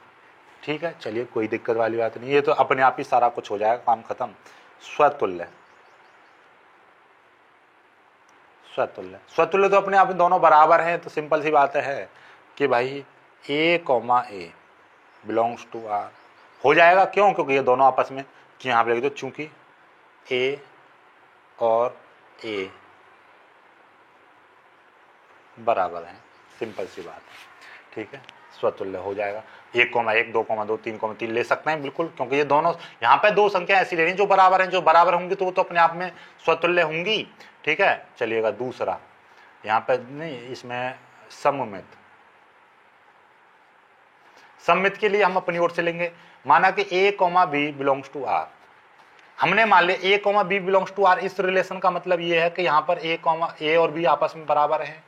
B: ठीक है, चलिए, कोई दिक्कत वाली बात नहीं, ये तो अपने आप ही सारा कुछ हो जाएगा, काम खत्म। स्वतुल्य, स्वतुल्य तो अपने आप में दोनों बराबर हैं, तो सिंपल सी बात है कि भाई a comma a belongs to r हो जाएगा। क्यों? क्योंकि ये दोनों आपस में, यहाँ पे लिख दो, चूंकि a और a बराबर हैं, सिंपल सी बात है। ठीक है, स्वतुल्य हो जाएगा। 1,1, 2,2, 3,3 ले सकते हैं बिल्कुल, क्योंकि ये दोनों, यहाँ पे दो संख्या ऐसी लेनी जो बराबर हैं। जो बराबर होंगी तो वो तो अपने आप में स्वतुल्य होंगी। ठीक है, चलिएगा, दूसरा यहाँ पे नहीं, इसमें सममित। सममित के लिए हम अपनी ओर से लेंगे, माना कि a comma b belongs to r। हमने मान लिया a comma b belongs to r। इस रिलेशन का मतलब ये है कि यहाँ पर a और b आपस में बराबर हैं।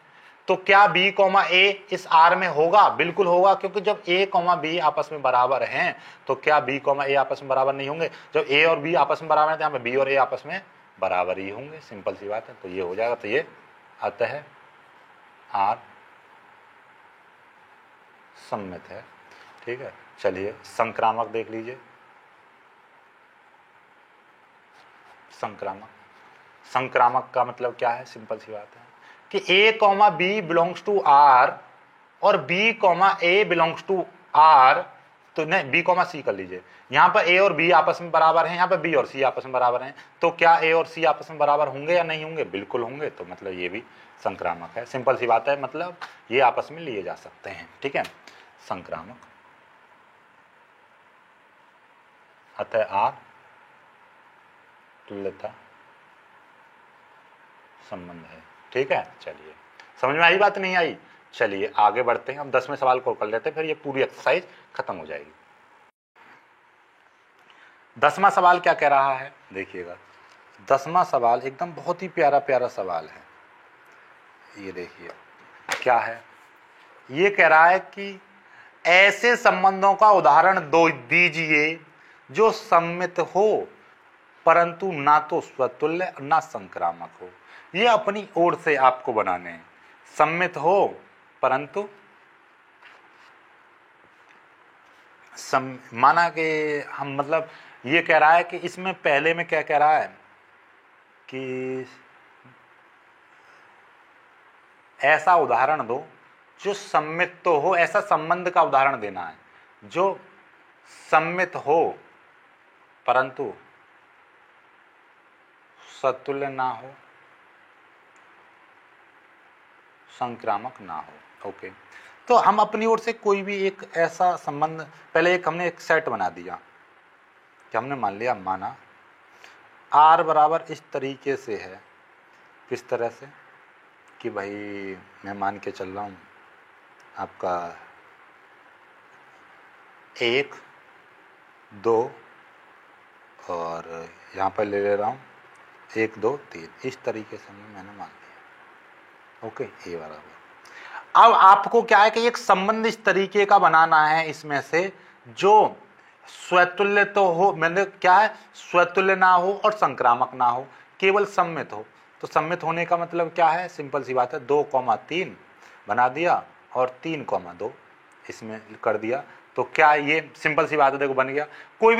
B: तो क्या b कॉमा a इस r में होगा? बिल्कुल होगा, क्योंकि जब a कॉमा b आपस में बराबर हैं तो क्या b कॉमा a आपस में बराबर नहीं होंगे? जब a और b आपस में बराबर हैं तो यहाँ पे b और a आपस में बराबर ही होंगे, सिंपल सी बात है। तो ये हो जाएगा, तो ये अतः r सम्मित है। ठीक है, चलिए संक्रामक देख लीजिए। संक्रामक का मतलब क्या है? सिंपल सी बात है कि a comma b belongs to r और b comma a belongs to r। तो नहीं, b कॉमा c कर लीजिए। यहाँ पर a और b आपस में बराबर हैं, यहाँ पर b और c आपस में बराबर हैं। तो क्या a और c आपस में बराबर होंगे या नहीं होंगे? बिल्कुल होंगे। तो मतलब ये भी संक्रामक है, सिंपल सी बात है, मतलब ये आपस में लिए जा सकते हैं। ठीक है, संक्रामक अतः r तुल्यता संबंध है। ठीक है, चलिए, समझ में आई बात? नहीं आई? चलिए आगे बढ़ते हैं, हम 10वें सवाल को कर लेते हैं, फिर ये पूरी एक्सरसाइज खत्म हो जाएगी। 10वां सवाल क्या कह रहा है? देखिएगा, 10वां सवाल एकदम बहुत ही प्यारा प्यारा सवाल है। ये देखिए क्या है, ये कह रहा है कि ऐसे संबंधों का उदाहरण दो दीजिए जो सम्मित हो परंतु ना तो स्वतुल्य ना संक्रामक हो। ये अपनी ओर से आपको बनाने हैं। सम्मित हो परंतु माना कि हम, मतलब ये कह रहा है कि इसमें पहले में क्या कह रहा है कि ऐसा उदाहरण दो जो सम्मित तो हो, ऐसा संबंध का उदाहरण देना है जो सम्मित हो परंतु सतुल्य ना हो, संक्रामक ना हो। ओके, तो हम अपनी ओर से कोई भी एक ऐसा संबंध, पहले हमने एक सेट बना दिया कि हमने माना आर बराबर इस तरीके से है। किस तरह से कि भाई मैं मान के चल रहा हूँ आपका 1 2 और यहाँ पर ले रहा हूँ 1 2 3, इस तरीके से मैंने मान लिया। ओके, ए बराबर। अब आपको क्या है कि एक संबंध इस तरीके का बनाना है इसमें से जो स्वतुल्य तो हो, मैंने क्या है, स्वतुल्य ना हो और संक्रामक ना हो, केवल सम्मित हो। तो सम्मित होने का मतलब क्या है, सिंपल सी बात है, 2,3 बना दिया और 3,2 इसमें कर दिया। तो क्या ये सिंपल सी बात है, देखो बन गया। कोई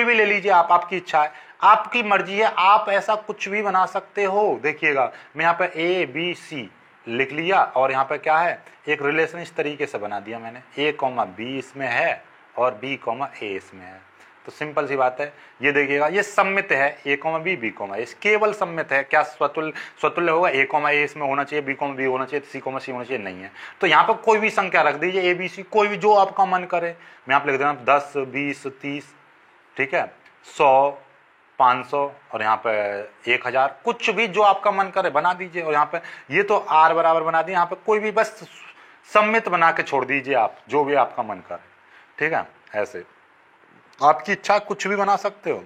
B: भी ले लीजिए आप, आपकी इच्छा है, आपकी मर्जी है, आप ऐसा कुछ भी बना सकते हो। देखिएगा मैं यहाँ पे ABC लिख लिया और यहाँ पे क्या है, एक रिलेशन इस तरीके से बना दिया मैंने, A,B इसमें है और B,A इसमें है। तो सिंपल सी बात है, ये देखिएगा ये सम्मित है, A,B B,A केवल सम्मित है। क्या स्वतुल्य होगा, A,A इसमें होना चाहिए, B,B होना चाहिए, C,C होना चाहिए, नहीं है। तो यहाँ पर कोई भी संख्या रख दीजिए, ABC, कोई भी जो आपका मन करे। मैं आप लिख देना 10 20 30, ठीक है, 100 500 और यहाँ पे 1000, कुछ भी जो आपका मन करे बना दीजिए। और यहाँ पे ये तो R बराबर बना दिए, यहाँ पे कोई भी बस सम्मित बना के छोड़ दीजिए आप, जो भी आपका मन करे, ठीक है। ऐसे आपकी इच्छा, कुछ भी बना सकते हो,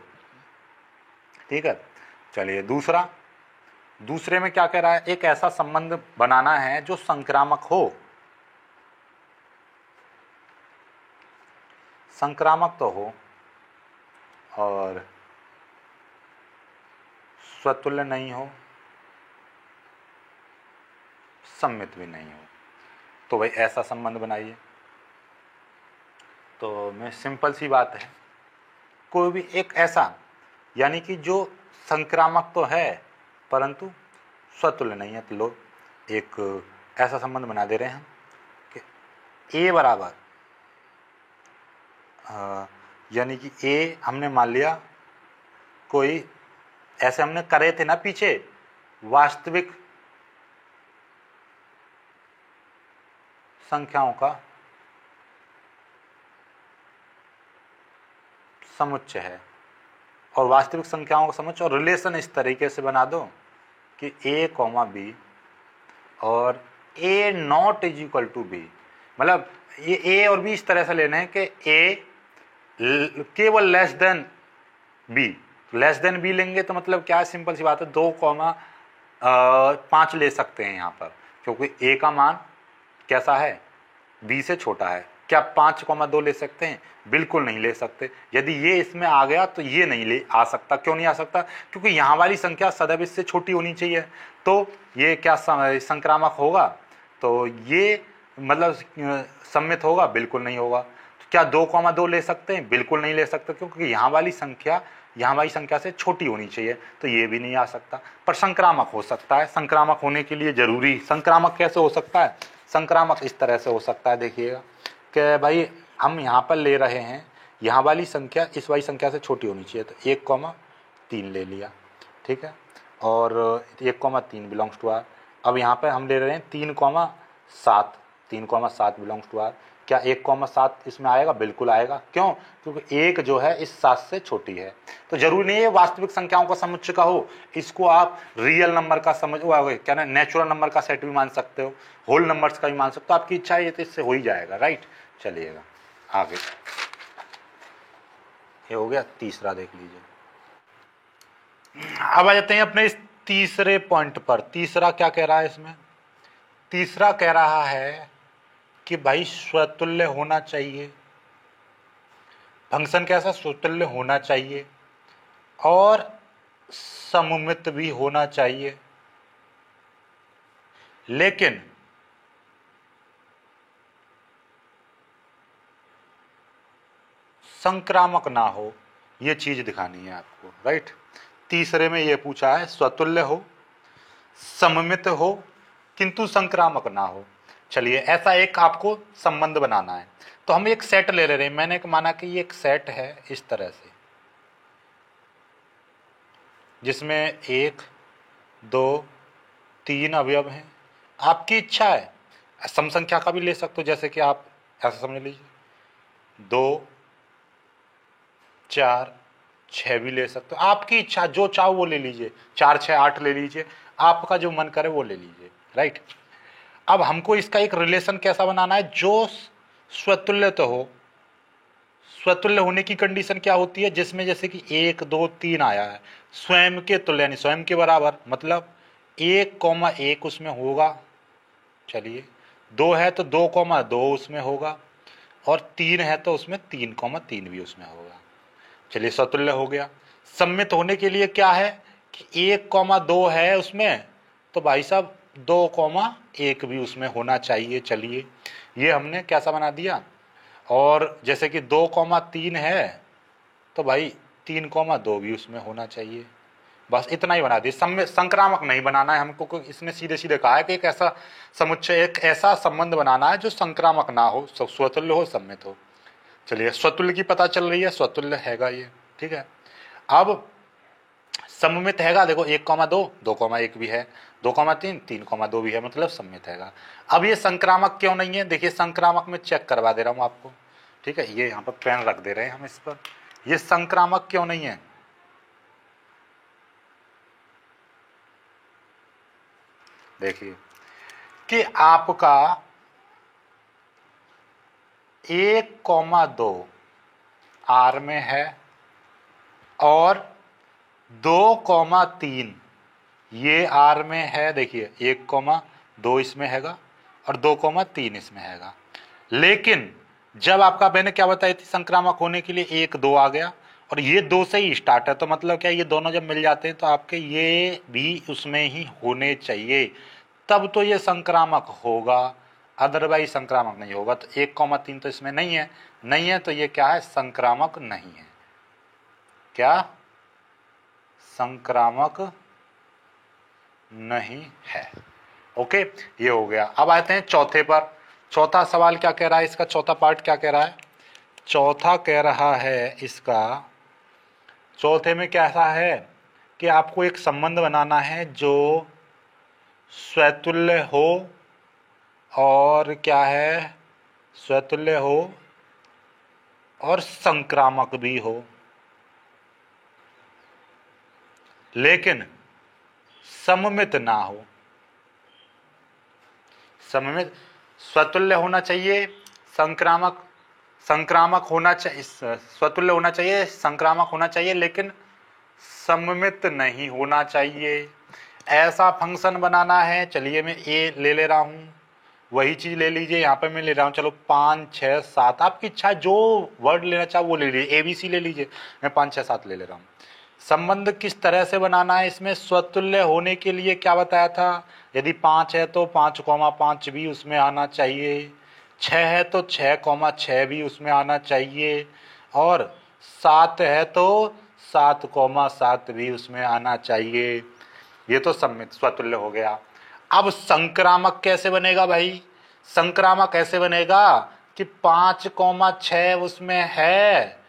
B: ठीक है। चलिए दूसरे में क्या कह रहा है, एक ऐसा संबंध बनाना है जो संक्रामक हो। संक्रामक तो हो और स्वतुल्य नहीं हो, सम्मित भी नहीं हो। तो भाई ऐसा संबंध बनाइए। तो मैं सिंपल सी बात है, कोई भी एक ऐसा, यानी कि जो संक्रामक तो है परंतु स्वतुल्य नहीं है। तो लो एक ऐसा संबंध बना दे रहे हैं कि A बराबर, यानी कि A हमने मान लिया, कोई ऐसे हमने करे थे ना पीछे, वास्तविक संख्याओं का समुच्चय है। और वास्तविक संख्याओं का समुच्चय और रिलेशन इस तरीके से बना दो कि A,B और A not is equal to B। मतलब ये A और B इस तरह से लेने हैं कि A केवल less than B। Less then B लेंगे तो मतलब क्या है, सिंपल सी बात है, 2,5 ले सकते हैं यहाँ पर, क्योंकि A का मान कैसा है, B से छोटा है। क्या 5,2 ले सकते हैं? बिल्कुल नहीं ले सकते। यदि ये इसमें आ गया तो ये नहीं ले आ सकता। क्यों नहीं आ सकता? क्योंकि यहाँ वाली संख्या सदैव इससे छोटी होनी चाहिए। तो ये क्या संक्रामक होगा? तो ये मतलब सम्मित होगा? बिल्कुल नहीं होगा। तो क्या 2,2 ले सकते हैं? बिल्कुल नहीं ले सकते, क्योंकि यहाँ वाली संख्या से छोटी होनी चाहिए। तो ये भी नहीं आ सकता। पर संक्रामक हो सकता है। संक्रामक होने के लिए जरूरी, संक्रामक कैसे हो सकता है? संक्रामक इस तरह से हो सकता है, देखिएगा कि भाई हम यहाँ पर ले रहे हैं, यहाँ वाली संख्या इस वाली संख्या से छोटी होनी चाहिए। तो 1,3 ले लिया, ठीक है, और 1,3 बिलोंग्स टू आर। अब यहाँ पर हम ले रहे हैं 3,7 बिलोंग्स टू आर। क्या 1,7 इसमें आएगा? बिल्कुल आएगा। क्यों? क्योंकि 1 जो है इस 7 से छोटी है। तो जरूरी नहीं है वास्तविक संख्याओं का समुच्चय का हो, इसको आप रियल नंबर का क्या ना, नेचुरल नंबर का सेट भी मान सकते हो, होल नंबर्स का भी मान सकते हो। आपकी इच्छा है, ये तो इससे हो ही जाएगा, राइट। चलिएगा आगे, ये हो गया तीसरा, देख लीजिए। अब आ जाते हैं अपने इस तीसरे पॉइंट पर। तीसरा क्या कह रहा है इसमें? तीसरा कह रहा है कि भाई स्वतुल्य होना चाहिए, फंक्शन कैसा? स्वतुल्य होना चाहिए और सममित भी होना चाहिए, लेकिन संक्रामक ना हो। ये चीज दिखानी है आपको, राइट। तीसरे में ये पूछा है स्वतुल्य हो, सममित हो, किंतु संक्रामक ना हो। चलिए ऐसा एक आपको संबंध बनाना है, तो हम एक सेट ले रहे हैं। मैंने माना कि ये एक सेट है इस तरह से, जिसमें 1 2 3 अवयव हैं। आपकी इच्छा है सम संख्या का भी ले सकते हो, जैसे कि आप ऐसा समझ लीजिए 2 4 6 भी ले सकते हो, आपकी इच्छा, जो चाहो वो ले लीजिए, 4 6 8 ले लीजिए, आपका जो मन करे वो ले लीजिए, राइट। अब हमको इसका एक रिलेशन कैसा बनाना है जो स्वतुल्य तो हो। स्वतुल्य होने की कंडीशन क्या होती है, जिसमें जैसे कि 1 2 3 आया है, स्वयं के तुल्य यानी स्वयं के बराबर, मतलब 1,1 उसमें होगा। चलिए 2 है तो 2,2 उसमें होगा, और 3 है तो उसमें 3,3 भी उसमें होगा। चलिए स्वतुल्य हो गया। सम्मित होने के लिए क्या है कि 1,2 है उसमें, तो भाई साहब 2,1 भी उसमें होना चाहिए। चलिए ये हमने कैसा बना दिया। और जैसे कि 2,3 है तो भाई 3,2 भी उसमें होना चाहिए। बस इतना ही बना दिया। संक्रामक नहीं बनाना है हमको, इसने सीधे सीधे कहा है कि एक ऐसा समुच्चय, एक ऐसा संबंध बनाना है जो संक्रामक ना हो, स्वतुल्य हो, सम्मित हो। चलिए स्वतुल्य की पता चल रही है, स्वतुल्य हैगा ये, ठीक है। अब सममित हैगा, देखो 1,2 2,1 भी है, 2,3 3,2 भी है, मतलब सम्मित हैगा। अब ये संक्रामक क्यों नहीं है, देखिए संक्रामक में चेक करवा दे रहा हूं आपको, ठीक है। ये यहाँ पर पेन रख दे रहे हैं हम इस पर। ये संक्रामक क्यों नहीं है, देखिए कि आपका 1,2 आर में है और 2,3 ये आर में है। देखिए 1,2 इसमें हैगा और 2,3 इसमें हैगा। लेकिन जब आपका मैंने क्या बताई थी, संक्रामक होने के लिए 1 2 आ गया और ये 2 से ही स्टार्ट है, तो मतलब क्या, ये दोनों जब मिल जाते हैं तो आपके ये भी उसमें ही होने चाहिए, तब तो ये संक्रामक होगा, अदरवाइज संक्रामक नहीं होगा। तो 1,3 तो इसमें नहीं है, नहीं है तो ये क्या है, संक्रामक नहीं है। क्या संक्रामक नहीं है। ओके, ये हो गया। अब आते हैं चौथे पर। चौथा सवाल क्या कह रहा है, इसका चौथा पार्ट क्या कह रहा है, चौथा कह रहा है इसका, चौथे में कैसा है कि आपको एक संबंध बनाना है जो स्वतुल्य हो और क्या है, स्वतुल्य हो और संक्रामक भी हो, लेकिन सममित ना हो। सममित, स्वतुल्य होना चाहिए, संक्रामक होना चाहिए, स्वतुल्य होना चाहिए, संक्रामक होना चाहिए, लेकिन सममित नहीं होना चाहिए। ऐसा फंक्शन बनाना है। चलिए मैं ए ले रहा हूं, वही चीज ले लीजिए, यहाँ पे मैं ले रहा हूँ, चलो 5 6 7, आपकी इच्छा है, जो वर्ड लेना चाहो वो ले लीजिए, ABC ले लीजिए, मैं 5 6 7 ले रहा हूँ। संबंध किस तरह से बनाना है, इसमें स्वतुल्य होने के लिए क्या बताया था, यदि 5 है तो 5,5 भी उसमें आना चाहिए, 6 है तो 6,6 भी उसमें आना चाहिए, और 7 है तो 7,7 भी उसमें आना चाहिए। ये तो सम्मित स्वतुल्य हो गया। अब संक्रामक कैसे बनेगा भाई, संक्रामक ऐसे बनेगा कि 5,6 उसमें है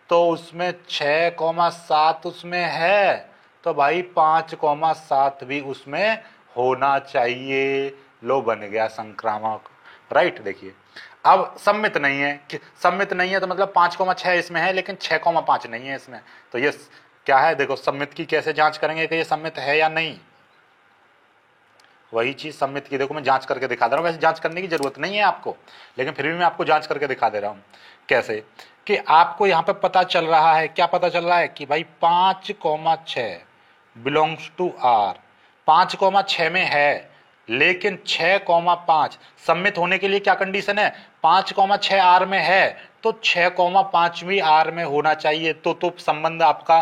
B: तो उसमें 6,7 उसमें है, तो भाई 5,7 भी उसमें होना चाहिए। लो बन गया संक्रामक, राइट। देखिए अब सम्मित नहीं है, सम्मित नहीं है तो मतलब 5,6 इसमें है लेकिन 6,5 नहीं है इसमें, तो ये क्या है, देखो सम्मित की कैसे जांच करेंगे कि ये सम्मित है या नहीं। वही चीज सम्मित की, देखो मैं जांच करके दिखा दे रहा हूँ, वैसे जांच करने की जरूरत नहीं है आपको, लेकिन फिर भी मैं आपको जांच करके दिखा दे रहा हूँ। कैसे कि आपको यहाँ पे पता चल रहा है, क्या पता चल रहा है कि भाई 5,6 बिलोंग्स टू आर, 5,6 में है, लेकिन 6,5 सम्मित होने के लिए क्या कंडीशन है, 5,6 आर में है तो 6,5 भी आर में होना चाहिए, तो संबंध आपका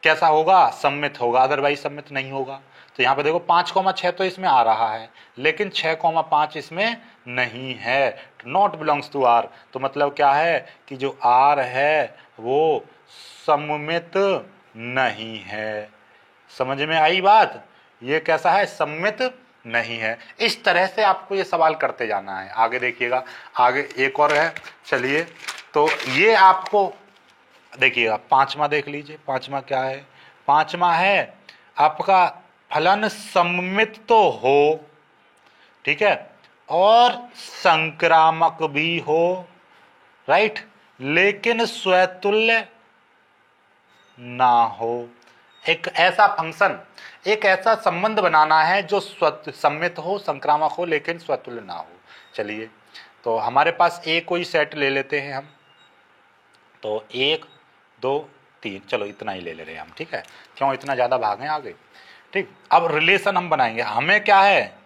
B: कैसा होगा, सम्मित होगा, अदरवाइज सम्मित नहीं होगा। तो यहाँ पे देखो 5,6 तो इसमें आ रहा है लेकिन 6,5 इसमें नहीं है, नॉट बिलोंग्स टू आर। तो मतलब क्या है कि जो आर है वो सम्मित नहीं है। समझ में आई बात, ये कैसा है, सम्मित नहीं है। इस तरह से आपको ये सवाल करते जाना है। आगे देखिएगा, आगे एक और है, चलिए तो ये आपको देखिएगा, पांचवा देख लीजिए। पांचवा क्या है? पांचवा है आपका फलन सममित तो हो, ठीक है, और संक्रामक भी हो, राइट, लेकिन स्वतुल्य ना हो। एक ऐसा फंक्शन, एक ऐसा संबंध बनाना है जो सममित हो, संक्रामक हो, लेकिन स्वतुल्य ना हो। चलिए तो हमारे पास एक कोई सेट ले लेते हैं हम, तो 1 2 3, चलो इतना ही ले ले रहे हैं हम, ठीक है, क्यों इतना ज्यादा भागें आगे, ठीक। अब रिलेशन हम बनाएंगे, हमें क्या है,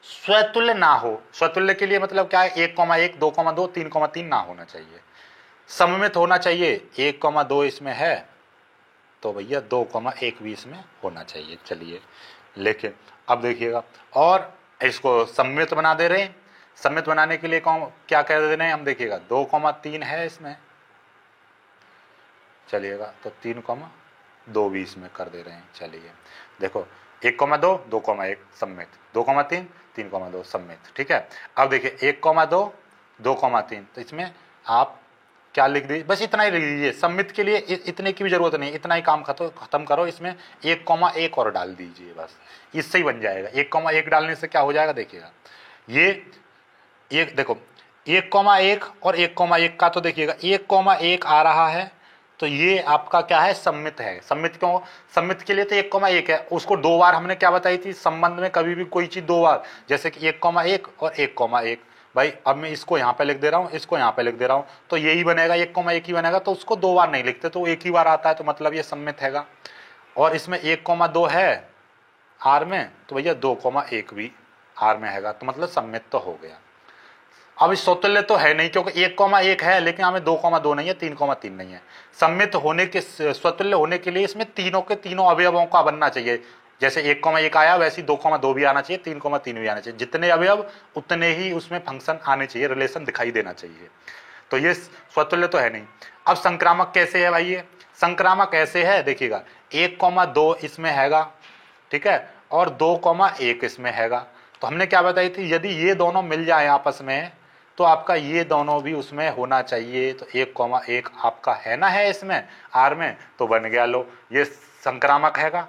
B: स्वतुल्य ना हो। स्वतुल्य के लिए मतलब क्या है, 1,1 2,2 3,3 ना होना चाहिए, सममित होना चाहिए। 1,2 इसमें है तो भैया 2,1 भी इसमें होना चाहिए। चलिए, लेकिन अब देखिएगा, और इसको सममित बना दे रहे हैं। सममित बनाने के लिए क्या कह दे रहे हैं हम, देखिएगा 2,3 है इसमें, चलिएगा तो 3,2 भी इसमें कर दे रहे हैं। चलिए देखो, 1,2 2,1 सममित, 2,3 3,2 सममित, ठीक है। अब देखिए 1,2 2,3, तो इसमें आप क्या लिख दीजिए, बस इतना ही लिख दीजिए। सममित के लिए इतने की भी जरूरत नहीं, इतना ही काम खत्म करो। इसमें 1,1 और डाल दीजिए, बस इससे ही बन जाएगा। 1,1 डालने से क्या हो जाएगा, देखिएगा ये देखो 1,1 और 1,1 का तो देखिएगा 1,1 आ रहा है, तो ये आपका क्या है, सममित है। सममित क्यों, सममित के लिए तो 1,1 है, उसको 2 बार हमने क्या बताई थी, संबंध में कभी भी कोई चीज 2 बार, जैसे कि 1,1 और 1,1। भाई अब मैं इसको यहाँ पे लिख दे रहा हूँ, इसको यहाँ पे लिख दे रहा हूँ, तो यही बनेगा, 1,1 ही बनेगा। तो उसको 2 बार नहीं लिखते, तो एक ही बार आता है, तो मतलब ये सममित हैगा। और इसमें 1,2 है आर में, तो भैया 2,1 भी आर में हैगा, तो मतलब सममित तो हो गया। अब इस स्वतुल्य तो है नहीं, क्योंकि 1,1 है, लेकिन हमें 2,2 नहीं है, 3,3 नहीं है। सममित होने के, स्वतुल्य होने के लिए इसमें तीनों के तीनों अवयवों का बनना चाहिए। जैसे 1,1 आया, वैसे 2,2 भी आना चाहिए, 3,3 भी आना चाहिए। जितने अवयव उतने ही उसमें फंक्शन आने चाहिए, रिलेशन दिखाई देना चाहिए। तो ये स्वतुल्य तो है नहीं। अब संक्रामक कैसे है भाई, ये संक्रामक ऐसे है, देखिएगा 1,2 इसमें हैगा, ठीक है, और 2,1 इसमें हैगा। तो हमने क्या बताई थी, यदि ये दोनों मिल जाए आपस में, तो आपका ये दोनों भी उसमें होना चाहिए। तो 1,1 आपका है ना, है इसमें आर में, तो बन गया, लो ये संक्रामक हैगा,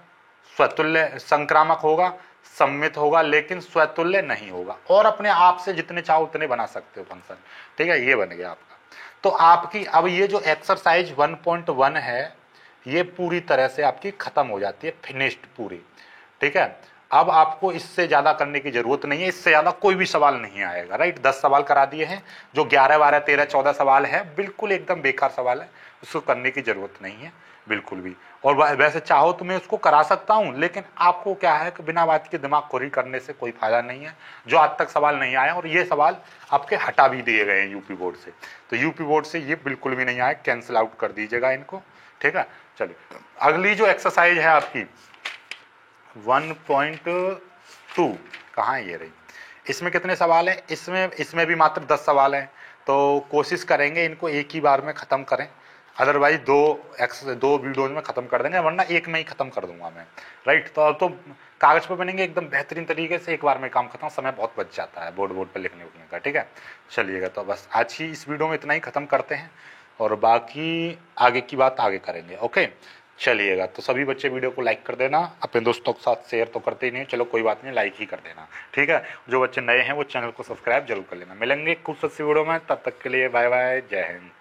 B: स्वतुल्य संक्रामक होगा, सम्मित होगा, लेकिन स्वतुल्य नहीं होगा। और अपने आप से जितने चाहो उतने बना सकते हो फंक्शन, ठीक है, ये बन गया आपका। तो आपकी अब ये जो एक्सरसाइज 1.1 है, ये पूरी तरह से आपकी खत्म हो जाती है, फिनिश्ड पूरी, ठीक है। अब आपको इससे ज्यादा करने की जरूरत नहीं है, इससे ज्यादा कोई भी सवाल नहीं आएगा, राइट। 10 सवाल करा दिए हैं, जो 11 12 13 14 सवाल है, बिल्कुल एकदम बेकार सवाल है, उसको करने की जरूरत नहीं है बिल्कुल भी। और वैसे चाहो तो मैं उसको करा सकता हूं, लेकिन आपको क्या है कि बिना बात के दिमाग खोरी करने से कोई फायदा नहीं है। जो आज तक सवाल नहीं आया, और ये सवाल आपके हटा भी दिए गए हैं यूपी बोर्ड से, तो यूपी बोर्ड से ये बिल्कुल भी नहीं आए, कैंसिल आउट कर दीजिएगा इनको, ठीक है। चलिए अगली जो एक्सरसाइज है आपकी 1.2, कहाँ है ये रही, इसमें कितने सवाल है, इसमें भी मात्र 10 सवाल हैं। तो कोशिश करेंगे इनको एक ही बार में खत्म करें, अदरवाइज दो वीडियोज में खत्म कर देंगे, वरना एक में ही खत्म कर दूंगा मैं, राइट। तो अब तो कागज पर बनेंगे एकदम बेहतरीन तरीके से, एक बार में काम खत्म, समय बहुत बच जाता है बोर्ड पर लिखने उठने का, ठीक है। चलिएगा, तो बस आज ही इस वीडियो में इतना ही खत्म करते हैं, और बाकी आगे की बात आगे करेंगे, ओके। चलिएगा, तो सभी बच्चे वीडियो को लाइक कर देना, अपने दोस्तों के साथ शेयर तो करते ही नहीं, चलो कोई बात नहीं, लाइक ही कर देना, ठीक है। जो बच्चे नए हैं वो चैनल को सब्सक्राइब जरूर कर लेना। मिलेंगे खूबसूरत सी वीडियो में, तब तक के लिए बाय बाय, जय हिंद।